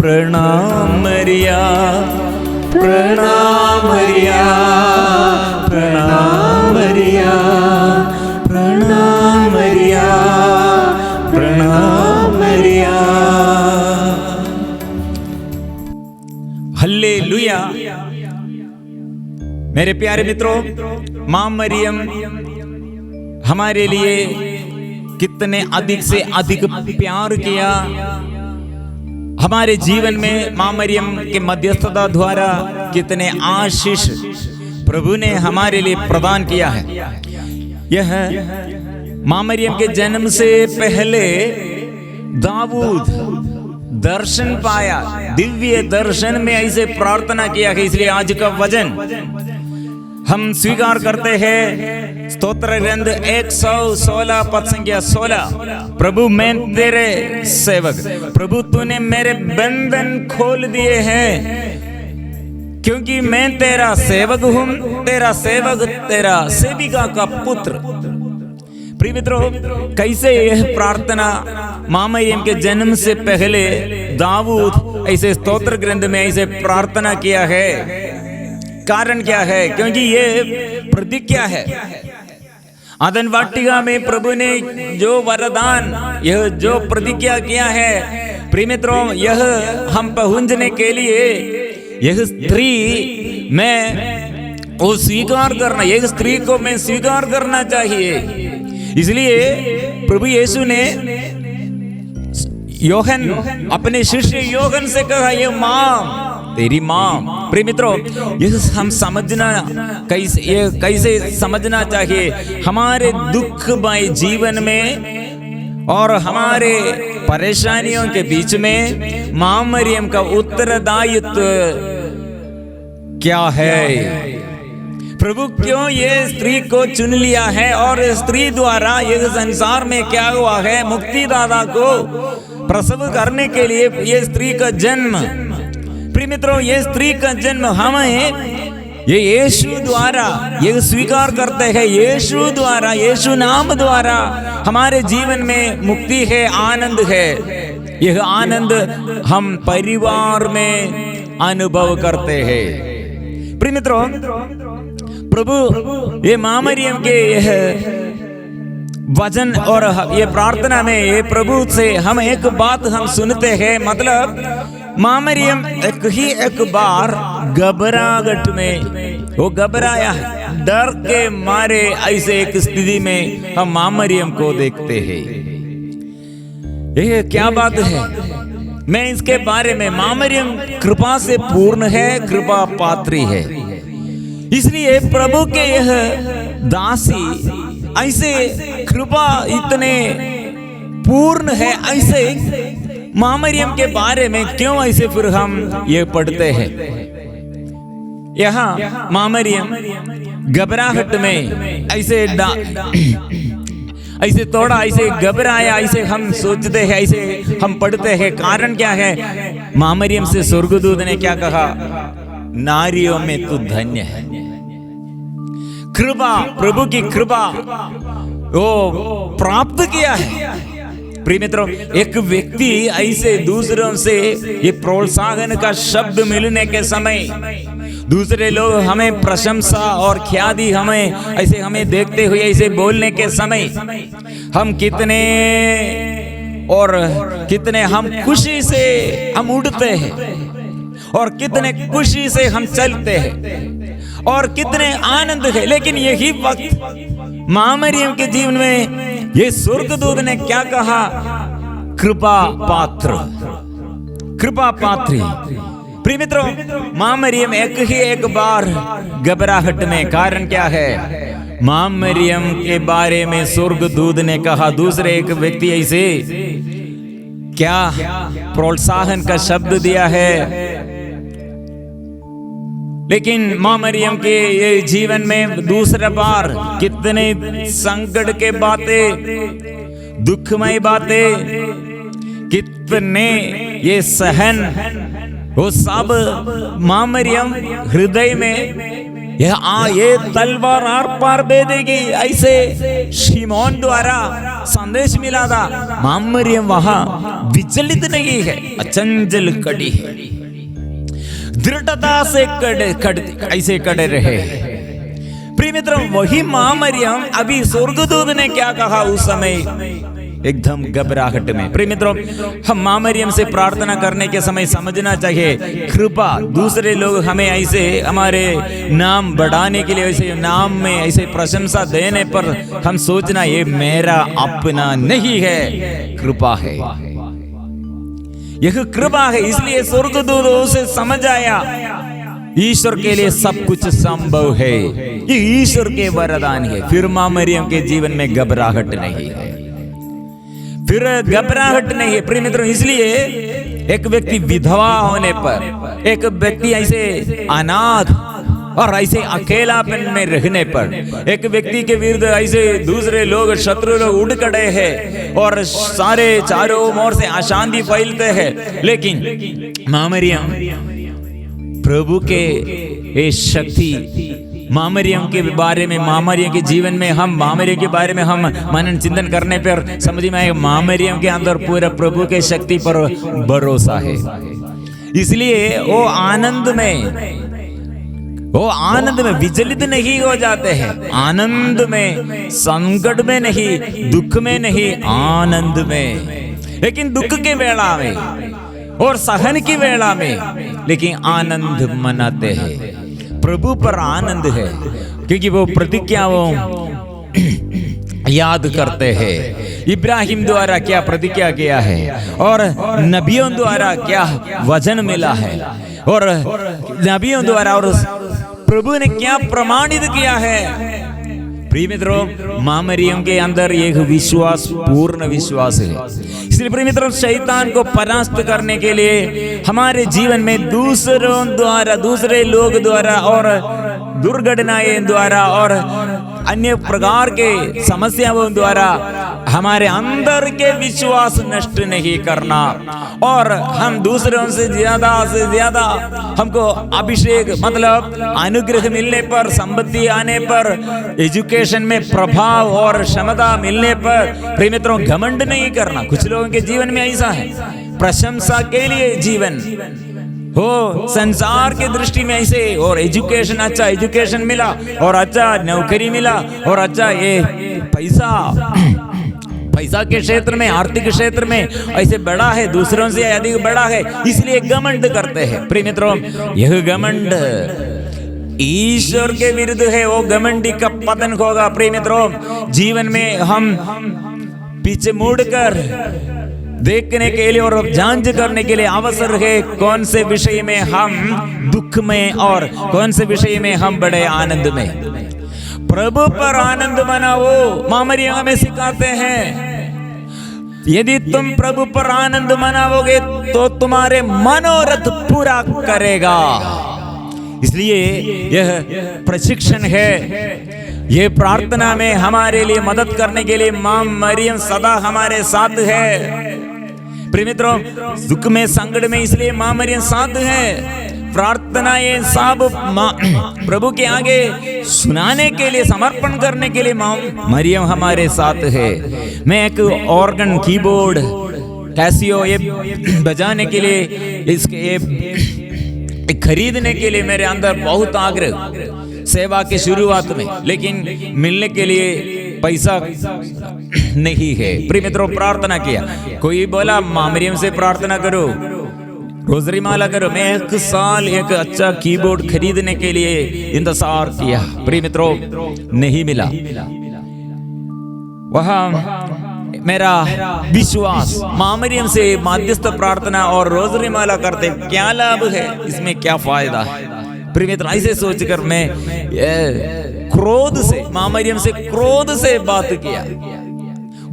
प्रणाम मरिया, प्रणाम मरिया, प्रणाम मरिया, प्रणाम मरिया, प्रणाम मरिया। हल्लेलुया। मेरे प्यारे मित्रों, माँ मरियम हमारे लिए कितने अधिक से अधिक प्यार किया। हमारे जीवन में माँ मरियम के मध्यस्थता द्वारा कितने आशीष प्रभु ने हमारे लिए प्रदान किया है। यह माँ मरियम के जन्म से पहले दाऊद दर्शन पाया, दिव्य दर्शन में ऐसे प्रार्थना किया है। इसलिए आज का वचन हम स्वीकार करते हैं। स्तोत्र ग्रंथ 116 पद संख्या 16। प्रभु मैं तेरे सेवक, प्रभु तूने मेरे बंधन खोल दिए हैं, क्योंकि मैं तेरा सेवक हूं, तेरा सेवक, तेरा सेविका का पुत्र। प्रिय मित्रों, कैसे यह प्रार्थना माँ मरियम के जन्म से पहले दाऊद ऐसे स्तोत्र ग्रंथ में ऐसे प्रार्थना किया है। कारण क्या है? क्योंकि ये प्रतिज्ञा है। आदन वाटिका में प्रभु ने जो वरदान, यह जो प्रतिज्ञा किया है, प्रिय मित्रों, यह हम पहुंचने के लिए यह स्त्री मैं वो स्वीकार करना, यह स्त्री को मैं स्वीकार करना चाहिए। इसलिए प्रभु यीशु ने योहन, अपने शिष्य योहन से कहा, ये माँ, तेरी माँ। प्रिय मित्रों, यह हम समझना कैसे समझना चाहिए? हमारे दुखमय जीवन में और हमारे परेशानियों के बीच में माँ मरियम का उत्तरदायित्व क्या है? प्रभु क्यों ये स्त्री को चुन लिया है और स्त्री द्वारा यह संसार में क्या हुआ है? मुक्तिदाता को प्रसव करने के लिए ये स्त्री का जन्म। प्रिय मित्रों, ये स्त्री का जन्म हमें ये यीशु द्वारा ये स्वीकार करते हैं। यीशु द्वारा, यीशु नाम द्वारा हमारे जीवन में मुक्ति है, आनंद है। यह आनंद हम परिवार में अनुभव करते हैं। प्रिय मित्रों, प्रभु ये माँ मरियम के यह वचन और ये प्रार्थना में ये प्रभु से हम एक बात हम सुनते हैं, मतलब माँ मरियम एक बार घबराहट में वो घबराया है, डर के मारे ऐसे एक स्थिति में हम माँ मरियम को देखते हैं। यह क्या बात है? मैं इसके बारे में, माँ मरियम कृपा से पूर्ण है, कृपा पात्री है। इसलिए प्रभु के यह दासी ऐसे कृपा इतने पूर्ण है, ऐसे माँ मरियम के बारे में क्यों ऐसे फिर हम ये पढ़ते हैं? यहाँ माँ मरियम घबराहट में ऐसे ऐसे थोड़ा ऐसे घबराया, ऐसे हम सोचते हैं, ऐसे हम पढ़ते हैं। कारण क्या है? माँ मरियम से स्वर्गदूत ने क्या कहा? नारियों में तू धन्य है। कृपा, प्रभु की कृपा वो प्राप्त किया है। प्रिय मित्रों, एक व्यक्ति ऐसे दूसरों से ये प्रोत्साहन का शब्द मिलने के समय, दूसरे लोग हमें प्रशंसा और ख्याति हमें ऐसे हमें देखते हुए ऐसे बोलने के समय हम कितने हम खुशी से हम उड़ते हैं और कितने खुशी से हम चलते हैं और कितने आनंद है। लेकिन यही वक्त माँ मरियम के जीवन में ये स्वर्गदूत ने क्या कहा? कृपा पात्र, कृपा पात्री। प्रिय मित्रों, माँ मरियम एक बार घबराहट में, कारण क्या है? माँ मरियम के बारे में स्वर्गदूत ने कहा, दूसरे एक व्यक्ति ऐसे क्या प्रोत्साहन का शब्द दिया है, लेकिन माँ मरियम के ये जीवन में दूसरा बार कितने संकट के बातें, दुखमय बातें, कितने ये सहन, वो सब माँ मरियम हृदय में ये तलवार आर पार दे देगी, ऐसे शिमोन द्वारा संदेश मिला था। माँ मरियम वहां विचलित नहीं है, अचंचल कड़ी है, दृढ़ता से ऐसे कड़े रहे। प्रिय मित्रों, वही माँ मरियम अभी स्वर्गदूत ने क्या कहा उस समय? एकदम घबराहट में। प्रिय मित्रों, हम माँ मरियम से प्रार्थना करने के समय समझना चाहिए, कृपा दूसरे लोग हमें ऐसे हमारे नाम बढ़ाने के लिए, ऐसे नाम में ऐसे प्रशंसा देने पर हम सोचना ये मेरा अपना नहीं है, कृपा है, यह कृपा है। इसलिए स्वर्गदूत उसे समझ आया, ईश्वर के लिए सब कुछ संभव है, ये ईश्वर के वरदान है। फिर माँ मरियम के जीवन में घबराहट नहीं है, फिर घबराहट नहीं है। प्रिय मित्रों, इसलिए एक व्यक्ति विधवा होने पर, एक व्यक्ति ऐसे अनाथ और ऐसे अकेलापन में रहने पर, एक व्यक्ति के विरुद्ध ऐसे दूसरे लोग, शत्रु लोग उड़ खड़े हैं और सारे चारों ओर से अशांति फैलते हैं, लेकिन माँ मरियम प्रभु के ये शक्ति, माँ मरियम के बारे में, माँ मरियम के जीवन में हम माँ मरियम के बारे में हम मनन चिंतन करने पर समझ में आएगा, माँ मरियम के अंदर पूरा प्रभु के शक्ति पर भरोसा है। इसलिए वो आनंद में विचलित नहीं हो जाते हैं, आनंद में, संकट में नहीं, दुख में नहीं, आनंद में। लेकिन दुख के वेला में और सहन की वेला में लेकिन आनंद मनाते हैं। प्रभु पर आनंद है क्योंकि वो प्रतिज्ञाओं याद करते हैं। इब्राहिम द्वारा क्या प्रतिज्ञा किया है और नबियों द्वारा क्या वचन मिला है, और नबियों द्वारा और प्रभु ने क्या प्रमाणित किया है। प्रिय मित्रों, माँ मरियम के अंदर एक विश्वास, पूर्ण विश्वास है। इसलिए प्रिय मित्रों, शैतान को परास्त करने के लिए हमारे जीवन में दूसरों द्वारा, दूसरे लोग द्वारा और दुर्घटनाएं द्वारा और अन्य प्रकार के समस्याओं द्वारा हमारे अंदर के विश्वास नष्ट नहीं करना, और हम दूसरों से ज्यादा हमको अभिषेक मतलब अनुग्रह मिलने पर, संपत्ति आने पर, एजुकेशन में प्रभाव और क्षमता मिलने पर प्रिय मित्रों घमंड नहीं करना। कुछ लोगों के जीवन में ऐसा है, प्रशंसा के लिए जीवन हो, संसार के दृष्टि में ऐसे, और एजुकेशन, अच्छा एजुकेशन मिला और अच्छा नौकरी मिला और अच्छा ये पैसा के क्षेत्र में, आर्थिक क्षेत्र में ऐसे बड़ा है, दूसरों से अधिक बड़ा है, इसलिए घमंड करते हैं। प्रिय मित्रों, यह घमंड ईश्वर के विरुद्ध है, वो घमंडी का पतन होगा। प्रिय मित्रों, जीवन में हम पीछे मुड़कर देखने के लिए और जांच करने के लिए अवसर है, कौन से विषय में हम दुख में और कौन से विषय में हम बड़े आनंद में। प्रभु पर आनंद मनाओ, माँ मरियम हमें सिखाते हैं। यदि तुम प्रभु पर आनंद मनाओगे तो तुम्हारे मनोरथ पूरा करेगा। इसलिए यह प्रशिक्षण है, ये प्रार्थना में हमारे लिए मदद करने के लिए माँ मरियम सदा हमारे साथ है। प्रिय मित्रों, दुख में, संकट में इसलिए माँ मरियम साथ है। प्रार्थना ये सब प्रभु के आगे सुनाने के लिए, समर्पण करने के लिए माँ मरियम हमारे साथ है। मैं एक ऑर्गन, कीबोर्ड, कैसियो ये बजाने के लिए, इसके खरीदने के लिए मेरे अंदर बहुत आग्रह, सेवा की शुरुआत में, लेकिन मिलने के लिए पैसा नहीं है। प्रिय मित्रों, प्रार्थना किया, कोई बोला माँ मरियम से प्रार्थना करो, रोजरी माला करो। मैं एक साल एक अच्छा कीबोर्ड खरीदने के लिए इंतजार किया। प्रिय मित्रों, नहीं मिला। वहाँ मेरा विश्वास, माँ मरियम से माध्यस्थ प्रार्थना और रोजरी माला करते क्या लाभ है, इसमें क्या फायदा है। प्रिय मित्र, ऐसे सोचकर मैं क्रोध से, माँ मरियम से क्रोध से बात किया,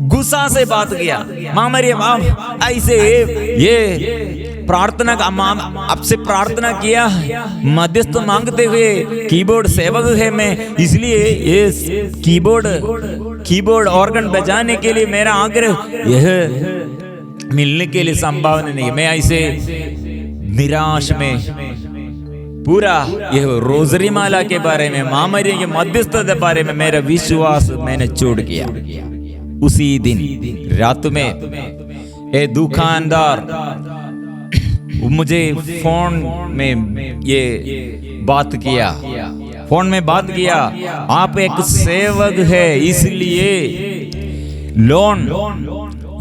गुस्सा से बात किया। माँ मरियम, आप ऐसे ये प्रार्थना का, आपसे प्रार्थना किया, मध्यस्थ मांगते हुए, कीबोर्ड सेवक है मैं, इसलिए ये कीबोर्ड ऑर्गन बजाने के लिए मेरा आग्रह यह मिलने के लिए संभावना नहीं। मैं ऐसे निराश में पूरा यह रोजरी माला के बारे में, माँ मरियम के मध्यस्थ के बारे में मेरा विश्वास मैंने छोड़ किया। उसी दिन रात में ये दुकानदार मुझे फोन में ये बात किया, फोन में बात किया, आप एक सेवक है इसलिए लोन,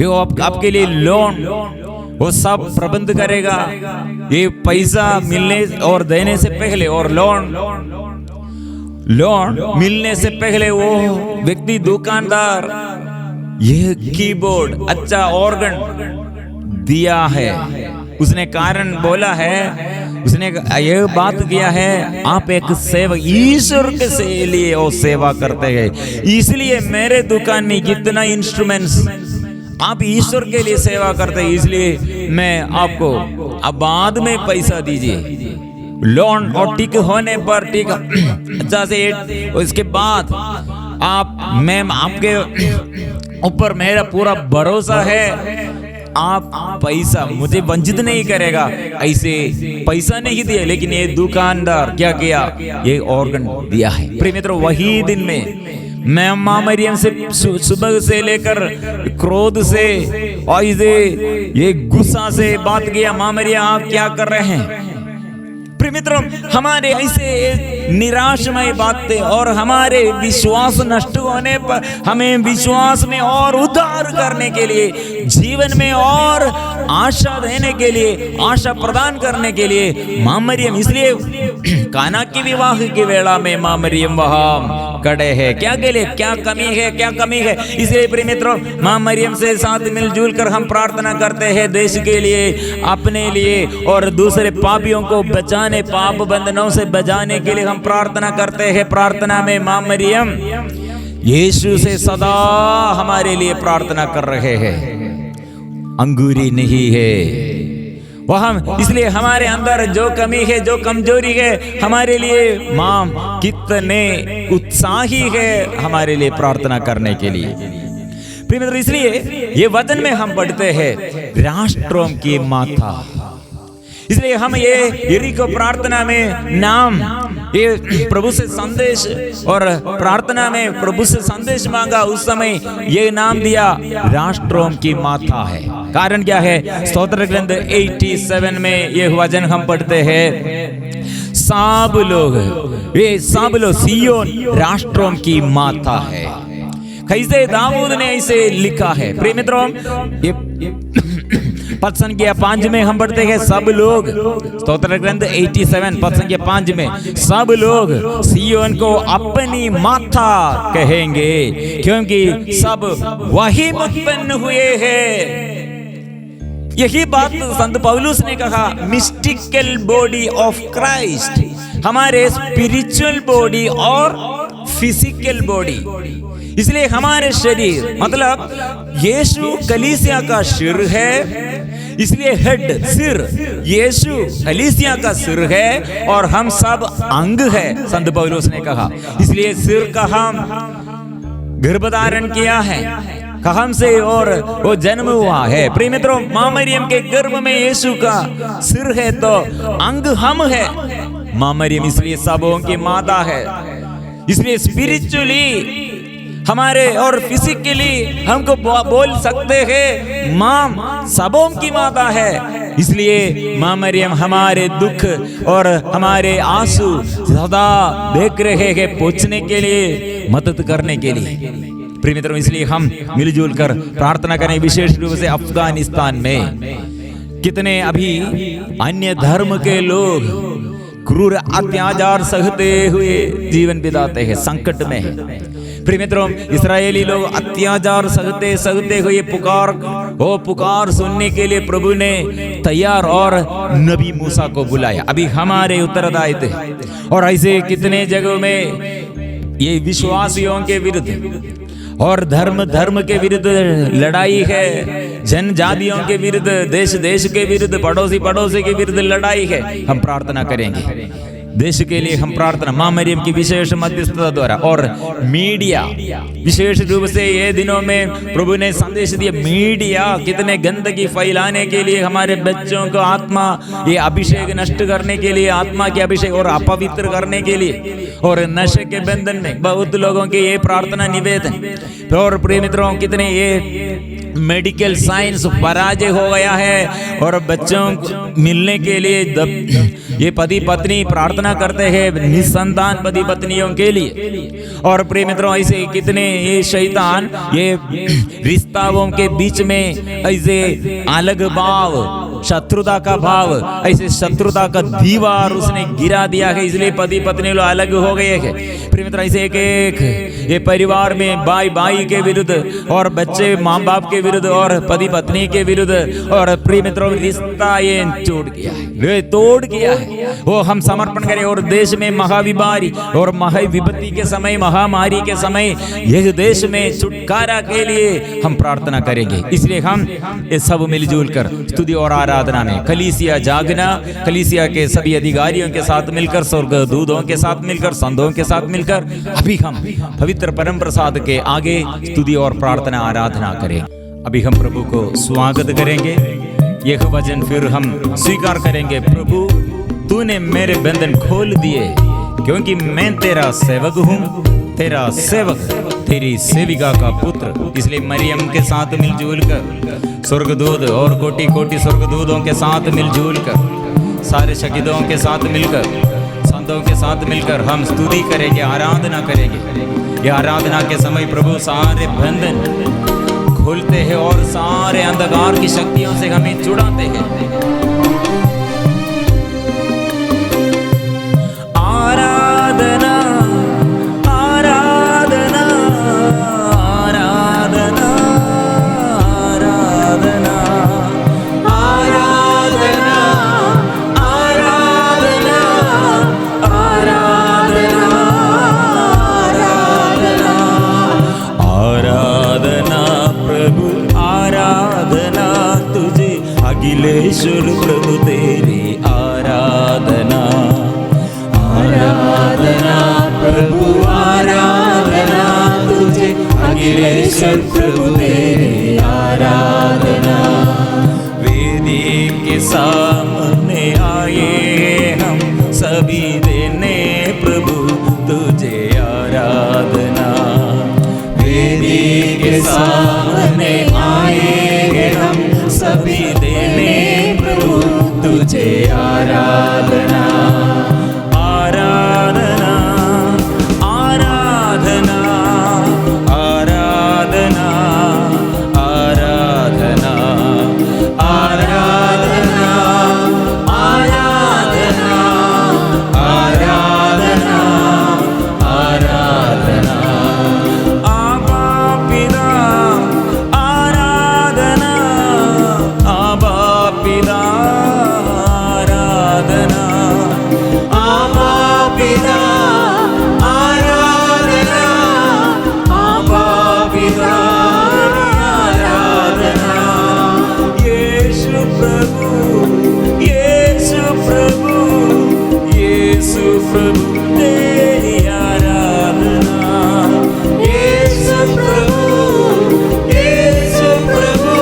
ये आपके लिए लोन वो सब प्रबंध करेगा। ये पैसा मिलने और देने से पहले और लोन मिलने से पहले वो व्यक्ति, दुकानदार, यह कीबोर्ड, अच्छा ऑर्गन दिया है। उसने कारण बोला है, उसने यह बात किया है, आप एक सेवक, ईश्वर के से लिए वो सेवा करते हैं, इसलिए मेरे दुकान में कितना इंस्ट्रूमेंट्स आप ईश्वर के लिए सेवा करते हैं, इसलिए मैं आपको अब बाद में पैसा दीजिए, लोन और टिक होने पर टिक अच्छा से, उसके बाद मैं आपके ऊपर मेरा पूरा भरोसा है, आप पैसा मुझे वंचित नहीं करेगा। ऐसे पैसा नहीं दिया, लेकिन ये दुकानदार क्या किया, ये ऑर्गन दिया है। प्रिय मित्रों, वही दिन में मैं माँ मरियम से सुबह से लेकर क्रोध से और ये गुस्सा से बात किया, माँ मरियम आप क्या कर रहे हैं। प्रिय मित्रों, हमारे ऐसे निराशमय बातें और हमारे विश्वास नष्ट होने पर हमें विश्वास में और उद्धार करने के लिए, जीवन में और आशा देने के लिए, आशा प्रदान करने के लिए माँ मरियम, इसलिए काना की विवाह की वेला में माँ मरियम वहां खड़े हैं। क्या के लिए, क्या कमी है, क्या कमी है। इसलिए प्रिय मित्रों, माँ मरियम से साथ मिलजुल कर हम प्रार्थना करते हैं देश के लिए, अपने लिए और दूसरे पापियों को बचाने, पाप बंधनों से बचाने के लिए हम प्रार्थना करते हैं। प्रार्थना में माँ मरियम यीशु से सदा हमारे लिए प्रार्थना कर रहे हैं। अंगूरी नहीं है वह, इसलिए हमारे अंदर जो कमी है, जो कमजोरी है, हमारे लिए माँ कितने उत्साही है हमारे लिए प्रार्थना करने के लिए। प्रिय मित्रों, इसलिए ये वचन में हम पढ़ते हैं राष्ट्रों की माता। इसलिए हम ये यरीको प्रार्थना में नाम, ये प्रभु से संदेश और प्रार्थना में प्रभु से संदेश मांगा, उस समय ये नाम दिया राष्ट्रों की माता है। कारण क्या है, स्तोत्र ग्रंथ 87 में ये वचन हम पढ़ते हैं, सब लोग सियोन राष्ट्रों की माता है। कैसे दाऊद ने इसे लिखा है। प्रिय मित्रों, ये पद संख्या 5 में हम पढ़ते हैं, सब लोग, स्तोत्र ग्रंथ 87 पद संख्या 5 में, सब लोग सियोन को अपनी माता कहेंगे, क्योंकि सब वही उत्पन्न हुए हैं। यही बात संत पौलुस ने कहा, मिस्टिकल बॉडी ऑफ क्राइस्ट, हमारे स्पिरिचुअल बॉडी और फिजिकल बॉडी। इसलिए हमारे शरीर, मतलब यीशु कलीसिया का सिर है, इसलिए हेड, सिर, यीशु कलीसिया का सिर है और हम सब अंग है, संत पौलुस ने कहा। इसलिए सिर का हम गर्भधारण किया है, कहम से और वो जन्म हुआ है। प्रिय मित्रों, माँ मरियम के गर्भ में यीशु का सिर है, तो अंग हम है। माँ मरियम इसलिए सबों की माता है। इसलिए स्पिरिचुअली हमारे और फिजिकली हमको बोल सकते हैं माँ सबों की माता है। इसलिए माँ मरियम हमारे दुख और हमारे आंसू सदा देख रहे हैं, पूछने के लिए, मदद करने के लिए। प्रिय मित्रों, इसलिए हम मिलजुल कर प्रार्थना करें। विशेष रूप से अफगानिस्तान में कितने अभी अन्य धर्म के लोग क्रूर अत्याचार सहते हुए जीवन बिताते हैं, संकट में है। प्रिय मित्रों, इस्राएली लोग अत्याचार सहते हुए पुकार सुनने के लिए प्रभु ने तैयार और नबी मूसा को बुलाया। अभी हमारे उत्तरदायित्व और ऐसे कितने जगहों में ये विश्वासियों के विरुद्ध और धर्म के विरुद्ध लड़ाई है, जनजातियों के विरुद्ध, देश के विरुद्ध, पड़ोसी के विरुद्ध लड़ाई है। हम प्रार्थना करेंगे देश के लिए। हम प्रार्थना माँ मरियम की विशेष मध्यस्थता द्वारा और मीडिया, विशेष रूप से ये दिनों में प्रभु ने संदेश दिया, मीडिया कितने गंदगी फैलाने के लिए, हमारे बच्चों को आत्मा ये अभिषेक नष्ट करने के लिए, आत्मा के अभिषेक और अपवित्र करने के लिए और नशे के बंधन में बहुत लोगों के ये प्रार्थना निवेदन। और प्रिय मित्रों, कितने ये मेडिकल साइंस पराजय हो गया है और बच्चों को मिलने के लिए ये पति पत्नी प्रार्थना करते हैं निसंतान पति पत्नियों के लिए। और प्रिय मित्रों, ऐसे कितने ये शैतान ये रिश्ताओं के बीच में ऐसे अलग भाव शत्रुता का भाव, ऐसे शत्रुता का दीवार उसने गिरा दिया है, इसलिए पति पत्नी लोग अलग हो गए हैं। प्रिय मित्र, ऐसे एक एक ये परिवार में भाई भाई के विरुद्ध और बच्चे माँ बाप के विरुद्ध और पति पत्नी के विरुद्ध और प्रिय मित्रों रिश्ता ये टूट गया है, ये तोड़ गया है। वो हम समर्पण करें और देश में महाविबारी और महाविपत्ति के समय, महामारी के समय यह देश में छुटकारा के लिए हम प्रार्थना करेंगे। इसलिए हम ये सब मिलजुल कर स्तुति और आराधना में कलीसिया जागना, कलीसिया के सभी अधिकारियों के साथ मिलकर, स्वर्गदूतों के साथ मिलकर, संतों के साथ मिलकर अभी हम पवित्र परम प्रसाद के आगे स्तुति और प्रार्थना आराधना करें। अभी हम प्रभु को स्वागत करेंगे। यह वचन फिर हम स्वीकार करेंगे। प्रभु, तूने मेरे बंधन खोल दिए, क्योंकि मैं तेरा सेवक हूँ, तेरा सेवक, तेरी सेविका का पुत्र। इसलिए मरियम के साथ मिलजुल कर, स्वर्गदूत और कोटि कोटि स्वर्गदूतों के साथ मिलजुल कर, सारे शहीदों के साथ मिलकर, संतों के साथ मिलकर हम स्तुति करेंगे, आराधना करेंगे। यह आराधना के समय प्रभु सारे बंधन खोलते हैं और सारे अंधकार की शक्तियों से हमें छुड़ाते हैं। आराधना आराधना आराधना आराधना आराधना आराधना आराधना आराधना प्रभु आराधना तुझे, अखिलेश्वर प्रभु तेरी आराधना। आराधना प्रभु आराधना तुझे, अखिलेश्वर प्रभु तेरी आराधना। वेदी के सामने आए हम सभी देने प्रभु तुझे आराधना। वेदी के सामने आए हम सभी देने प्रभु तुझे आराधना। आराधना आराधना आराधना आराधना आराधना आराधना आराधना आराधना। आबा पिता आराधना, आबा पिता आराधना, आबा पिता आराधना, आबा पिता आराधना। यीशु प्रभु, यीशु प्रभु, यीशु प्रभु तेरी आराधना। यीशु प्रभु, यीशु प्रभु,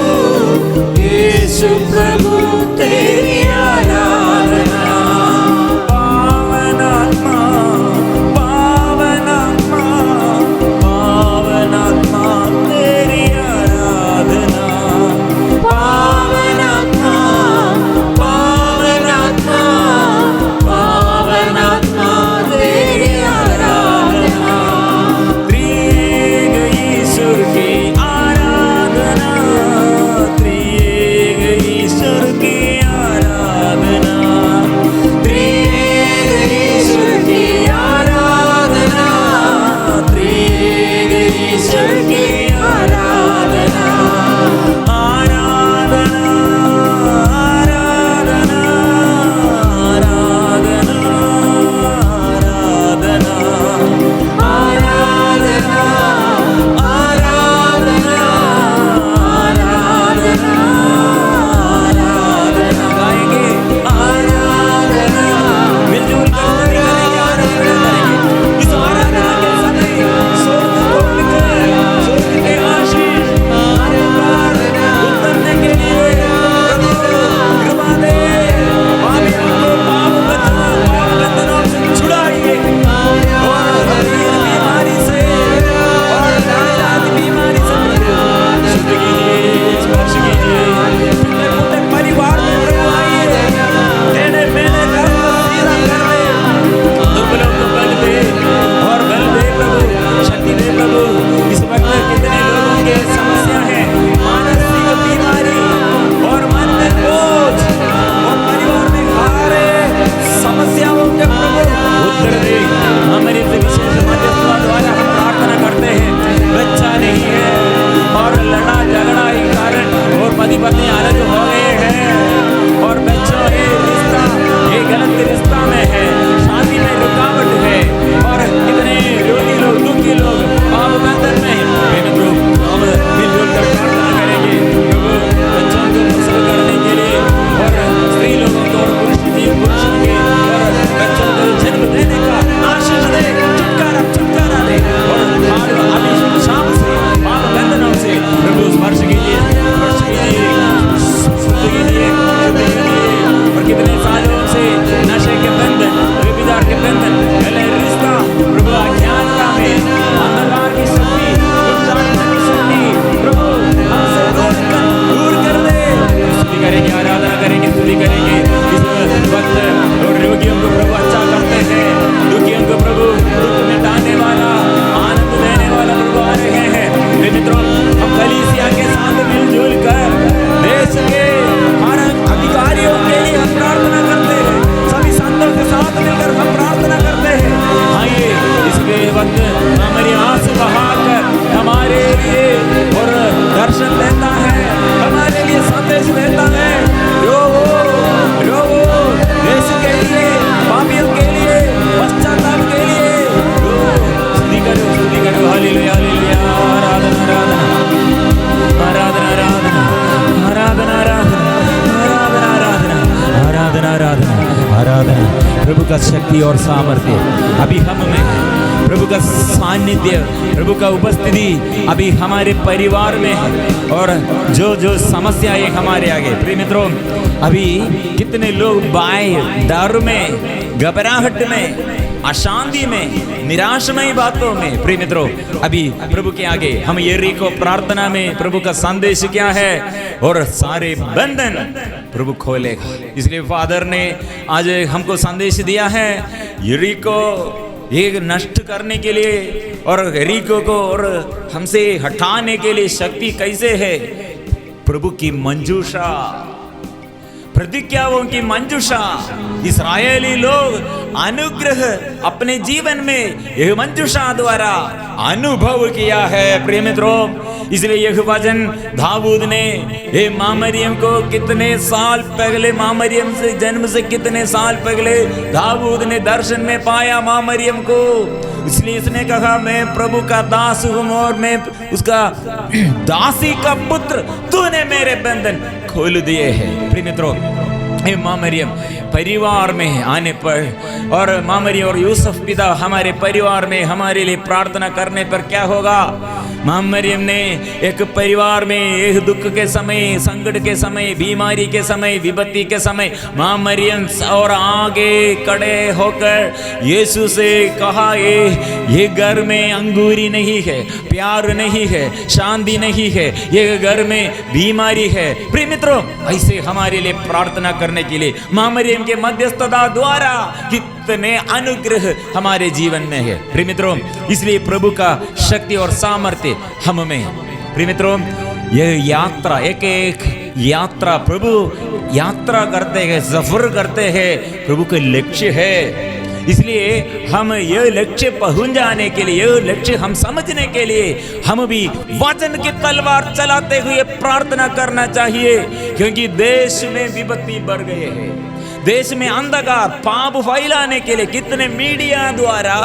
यीशु प्रभु तेरी आराधना। पावनात्मा पावनात्मा पावनात्मा तेरी आराधना। पावनात्मा पावनात्मा पावनात्मा तेरी आराधना। त्रिएक ईश्वर की आराधना, त्रिएक ईश्वर शक्ति और सामर्थ्य अभी हम में है। प्रभु का सानिध्य, प्रभु का उपस्थिति अभी हमारे परिवार में है। और जो जो समस्याएं हमारे आगे, प्रिय मित्रों, अभी कितने लोग डर में, घबराहट में, अशांति में, निराशमयी बातों में, प्रिय मित्रों, अभी प्रभु के आगे हम यरीको प्रार्थना में प्रभु का संदेश क्या है और सारे बंधन प्रभु खोलेगा। इसलिए फादर ने आज हमको संदेश दिया है, यरीको एक नष्ट करने के लिए और यरीको को और हमसे हटाने के लिए शक्ति कैसे है? प्रभु की मंजूषा, प्रतिज्ञाओं की मंजूषा। इस्राएली लोग अनुग्रह अपने जीवन में यह मंजूषा द्वारा अनुभव किया है, प्रिय मित्रों। इसलिए यह वचन दाऊद ने ये माँ मरियम को कितने साल पहले, माँ मरियम से जन्म से कितने साल पहले दाऊद ने दर्शन में पाया माँ मरियम को। इसलिए इसने कहा, मैं प्रभु का दास हूँ और मैं उसका दासी का पुत्र, तूने मेरे बंधन खोल दिए हैं। प्रिय मित्रों, माँ मरियम परिवार में आने पर और माँ मरियम और यूसुफ पिता हमारे परिवार में हमारे लिए प्रार्थना करने पर क्या होगा? माँ मरियम ने एक परिवार में एक दुख के समय, संकट के समय, बीमारी के समय, विपत्ति के समय माँ मरियम और आगे खड़े होकर यीशु से कहा, ये घर में अंगूरी नहीं है, प्यार नहीं है, शांति नहीं है, ये घर में बीमारी है। प्रिय मित्रों, ऐसे हमारे लिए प्रार्थना करने के लिए माँ मरियम के मध्यस्थता द्वारा कितने अनुग्रह हमारे जीवन में है, प्रिय मित्रों। इसलिए प्रभु का शक्ति और सामर्थ्य हम में है। प्रिय मित्रों, यह यात्रा, एक एक यात्रा प्रभु यात्रा करते हैं, सफर करते हैं, प्रभु का लक्ष्य है। इसलिए हम यह लक्ष्य पहुंच जाने के लिए, यह लक्ष्य हम समझने के लिए हम भी वचन की तलवार चलाते हुए प्रार्थना करना चाहिए। क्योंकि देश में विपत्ति बढ़ गए हैं, देश में अंधकार, पाप फैलाने के लिए कितने मीडिया द्वारा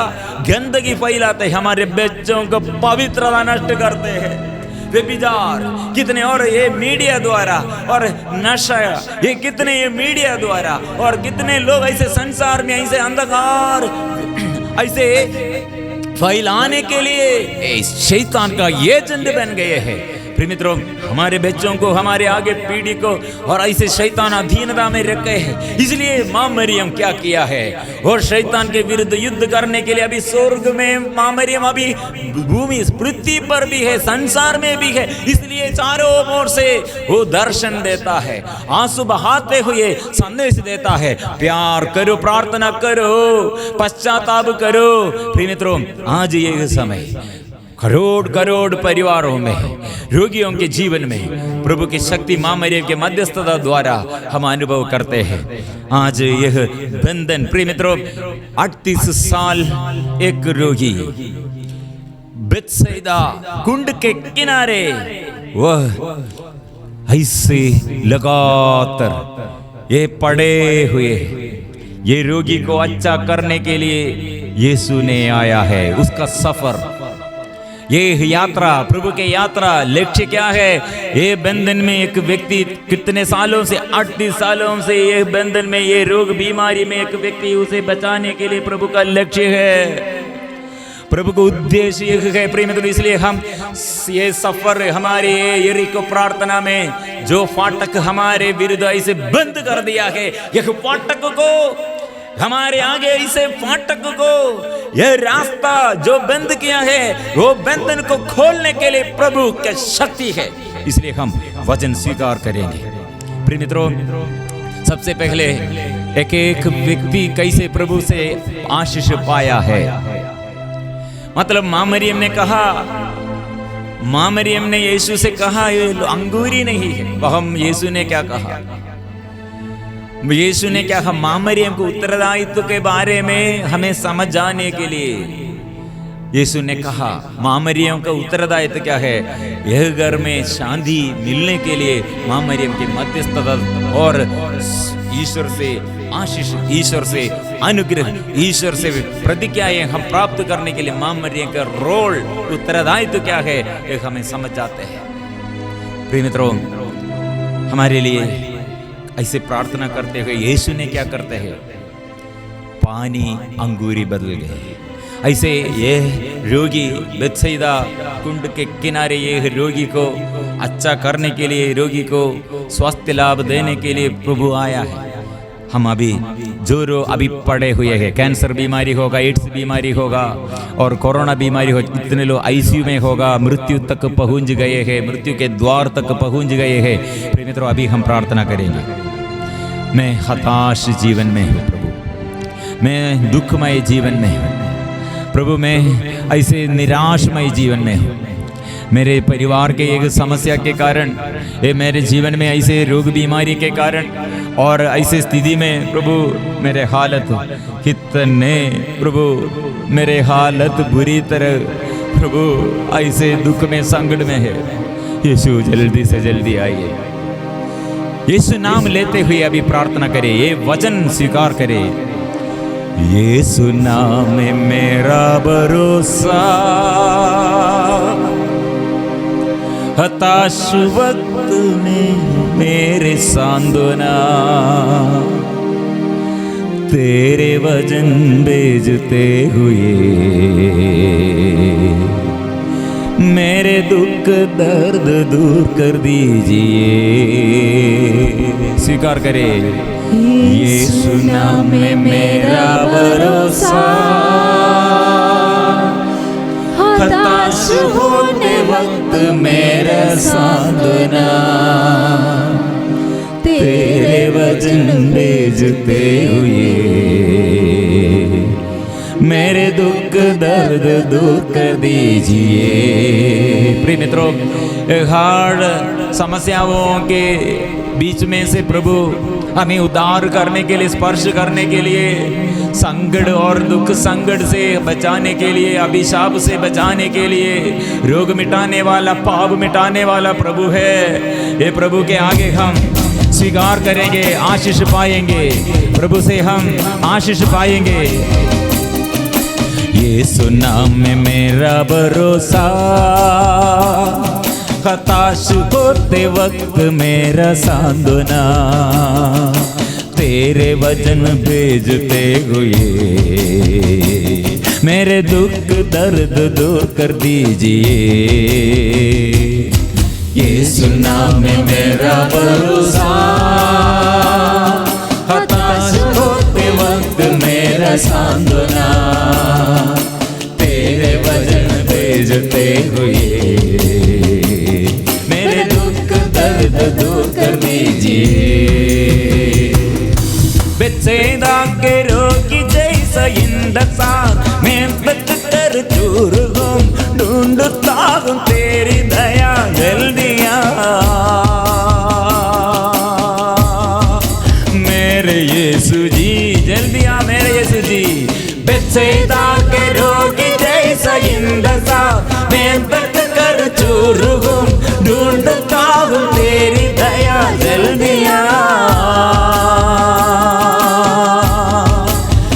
गंदगी फैलाते हैं, हमारे बच्चों को पवित्रता नष्ट करते हैं, व्यभिचार कितने, और ये मीडिया द्वारा, और नशा ये कितने, ये मीडिया द्वारा, और कितने लोग ऐसे संसार में ऐसे अंधकार ऐसे फैलाने के लिए शैतान का एजेंट बन गए हैं। प्रिय मित्रों, हमारे बच्चों को, हमारे आगे पीढ़ी को और ऐसे शैतान अधीनता में रखे हैं। इसलिए माँ मरियम क्या किया है, और शैतान के विरुद्ध युद्ध करने के लिए अभी स्वर्ग में माँ मरियम अभी भूमि पृथ्वी पर भी है, संसार में भी है। इसलिए चारों ओर से वो दर्शन देता है, आंसू बहाते हुए संदेश देता है, प्यार करो, प्रार्थना करो, पश्चाताप करो। प्रिय मित्रों, आज ये समय करोड़ करोड़ परिवारों में, रोगियों के जीवन में प्रभु की शक्ति माँ मरियम के मध्यस्थता द्वारा हम अनुभव करते हैं। आज यह बंधन, प्रिय मित्रों, 38 साल एक रोगी बेथसेदा कुंड के किनारे वह ऐसे लगातार ये पड़े हुए, ये रोगी को अच्छा करने के लिए यीशु ने आया है। उसका सफर, ये यात्रा, प्रभु के यात्रा लक्ष्य क्या है? ये बंधन में एक व्यक्ति कितने सालों से, 38 सालों से ये बंधन में, ये रोग बीमारी में एक व्यक्ति, उसे बचाने के लिए प्रभु का लक्ष्य है, प्रभु का उद्देश्य यह है। प्रिय मित्रों, इसलिए हम ये सफर हमारे यरीको प्रार्थना में जो फाटक हमारे विरुद्ध ऐसे बंद कर दिया है, यह फाटक को हमारे आगे, इसे फाटक को, यह रास्ता जो बंद किया है, वो बंधन को खोलने के लिए प्रभु की शक्ति है। इसलिए हम वचन स्वीकार करेंगे। प्रिय मित्रों, सबसे पहले एक एक व्यक्ति कैसे प्रभु से आशीष पाया है। मतलब माँ मरियम ने कहा, माँ मरियम ने यीशु से कहा ये अंगूरी नहीं है। वह हम यीशु ने क्या कहा? यीशु ने क्या कहा? माँ मरियम को उत्तरदायित्व के बारे में हमें समझ जाने के लिए यीशु ने कहा, माँ मरियम का उत्तरदायित्व क्या है? यह घर में शांति मिलने के लिए माँ मरियम की मध्यस्थता और ईश्वर से आशीष, ईश्वर से अनुग्रह, ईश्वर से प्रतिज्ञाएं हम प्राप्त करने के लिए माँ मरियम का रोल, उत्तरदायित्व क्या है, यह हमें समझ जाते हैं। प्रिय मित्रों, हमारे लिए ऐसे प्रार्थना करते हुए यीशु ने क्या करते हैं? पानी अंगूरी बदल गए। ऐसे ये रोगी बेत्सैदा कुंड के किनारे ये रोगी को अच्छा करने के लिए, रोगी को स्वास्थ्य लाभ देने के लिए प्रभु आया है। हम अभी जो अभी पड़े हुए हैं, कैंसर बीमारी होगा, एड्स बीमारी होगा और कोरोना बीमारी हो, इतने लोग आईसीयू में होगा, मृत्यु तक पहुंच गए हैं, मृत्यु के द्वार तक पहुंच गए हैं। प्रिय मित्रों, अभी हम प्रार्थना करेंगे। मैं हताश जीवन में हूँ प्रभु, मैं दुखमय जीवन में हूँ प्रभु, मैं ऐसे निराशमय जीवन में हूँ। मेरे परिवार के एक समस्या के कारण, ये मेरे जीवन में ऐसे रोग बीमारी के कारण और ऐसे स्थिति में प्रभु मेरे हालत कितने प्रभु मेरे हालत बुरी तरह प्रभु ऐसे दुख में संकट में है। यीशु जल्दी से जल्दी आइए। यीशु नाम लेते हुए अभी प्रार्थना करें, ये वचन स्वीकार करें। यीशु नाम में मेरा भरोसा, हताश वक्त में मेरे सांत्वना, तेरे वचन भेजते हुए मेरे दुख दर्द दूर कर दीजिए। स्वीकार करें, यीशु नाम में मेरा भरोसा, हताश होते वक्त मेरा सांत्वना, तेरे वचन भेजते हुए मेरे दुख दर्द दूर कर दीजिए। प्रिय मित्रों, हार्ड समस्याओं के बीच में से प्रभु हमें उद्धार करने के लिए, स्पर्श करने के लिए, संकट और दुख संकट से बचाने के लिए, अभिशाप से बचाने के लिए, रोग मिटाने वाला, पाप मिटाने वाला प्रभु है। ये प्रभु के आगे हम स्वीकार करेंगे, आशीष पाएंगे, प्रभु से हम आशीष पाएंगे। यीशु नाम में मेरा भरोसा, हताश होते वक्त मेरा सांत्वना, तेरे वचन भेजते हुए मेरे दुख दर्द दूर कर दीजिए। यीशु नाम में मेरा भरोसा, हताश होते वक्त मेरा सांत्वना, तेरे वचन भेजते हुए मेरे दुख दर्द दूर कर दीजिए। बेत्सैदा के रोगी जैसा इंदसा मैं बच कर चूर हूँ, ढूंढता हूँ तेरी दया जल्दी आ। मेरे यीशु जी जल्दी आ, मेरे यीशु जी। बेत्सैदा के रोगी जैसा इंदसा मैं बच कर चूर हूँ, ढूंढता हूँ तेरी दया जल्दी आ।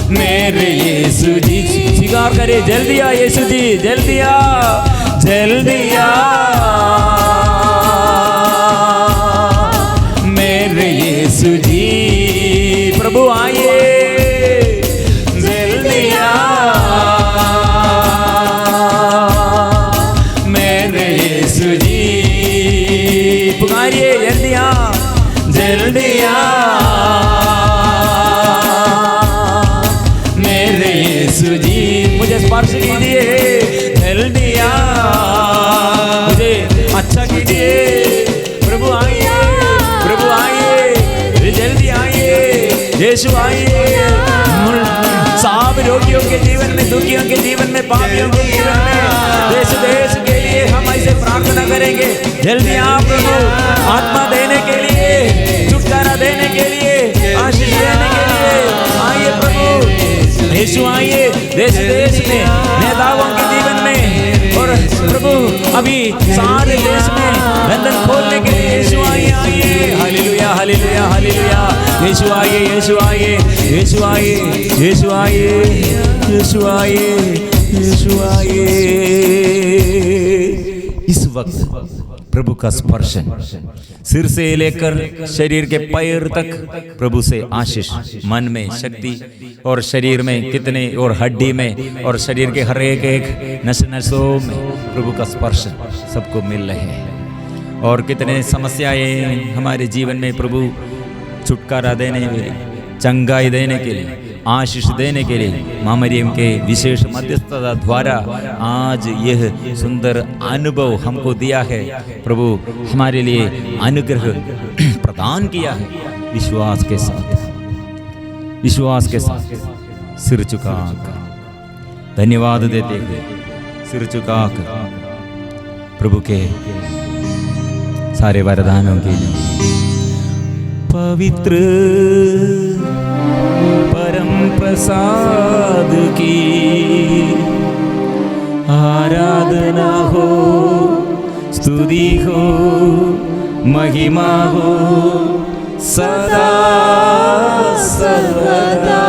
मेरे यीशु जी, स्वीकार करे, जल्दी आ यीशु जी, जल्दी आ, जल्दी आ। मेरे यीशु जी प्रभु आइए, जल्दी आ। मेरे यीशु जी पुकारिए, जल्दी आ, जल्दी आ। मेरे यीशु जी मुझे स्पर्श कीजिए, जल्दी आ, मुझे अच्छा कीजिए। प्रभु आइए, प्रभु आइए, जल्दी आइए, यीशु आइए। सब रोगियों के जीवन में, दुखियों के जीवन में, पापियों के जीवन में, देश देश के लिए हम ऐसे प्रार्थना करेंगे। जल्दी आ प्रभु, आत्मा देने के लिए, छुटकारा देने के लिए, आशीष देने के लिए आइए प्रभु। यीशु आइए देश देश में, नेताओं के जीवन में, और प्रभु अभी सारे देश में बंधन खोलने के लिए यीशु आइए, आइए। Hallelujah, hallelujah, hallelujah. यीशु आइए, यीशु आइए, यीशु आइए, यीशु आइए, यीशु आइए, यीशु आइए। इस वक्त प्रभु का स्पर्शन, सिर से लेकर शरीर के पैर तक प्रभु से आशीष, मन में शक्ति और शरीर में कितने और हड्डी में और शरीर के हर एक नस नसों में प्रभु का स्पर्श सबको मिल रहे हैं। और कितने समस्याएं हमारे जीवन में प्रभु छुटकारा देने के लिए, चंगाई देने के लिए, आशीष देने के लिए मां मरियम के विशेष मध्यस्थता द्वारा आज यह सुंदर अनुभव हमको दिया है। प्रभु हमारे लिए अनुग्रह प्रदान किया है। विश्वास के साथ सिर झुकाकर धन्यवाद देते हुए सिर झुकाकर प्रभु के सारे वरदानों के लिए पवित्र परम प्रसाद की आराधना हो, स्तुति हो, महिमा हो सदा सर्वदा।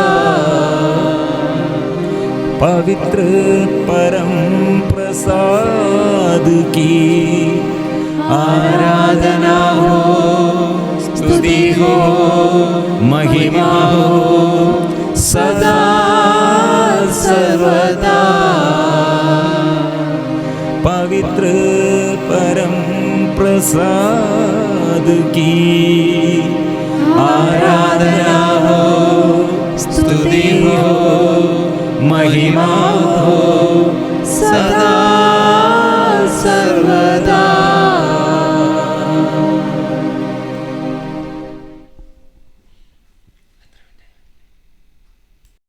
पवित्र परम प्रसाद की आराधना हो, स्तुति हो, महिमा हो सदा सर्वदा। पवित्र परम प्रसाद की आराधना हो, स्तुति हो, महिमा हो सदा सर्वदा।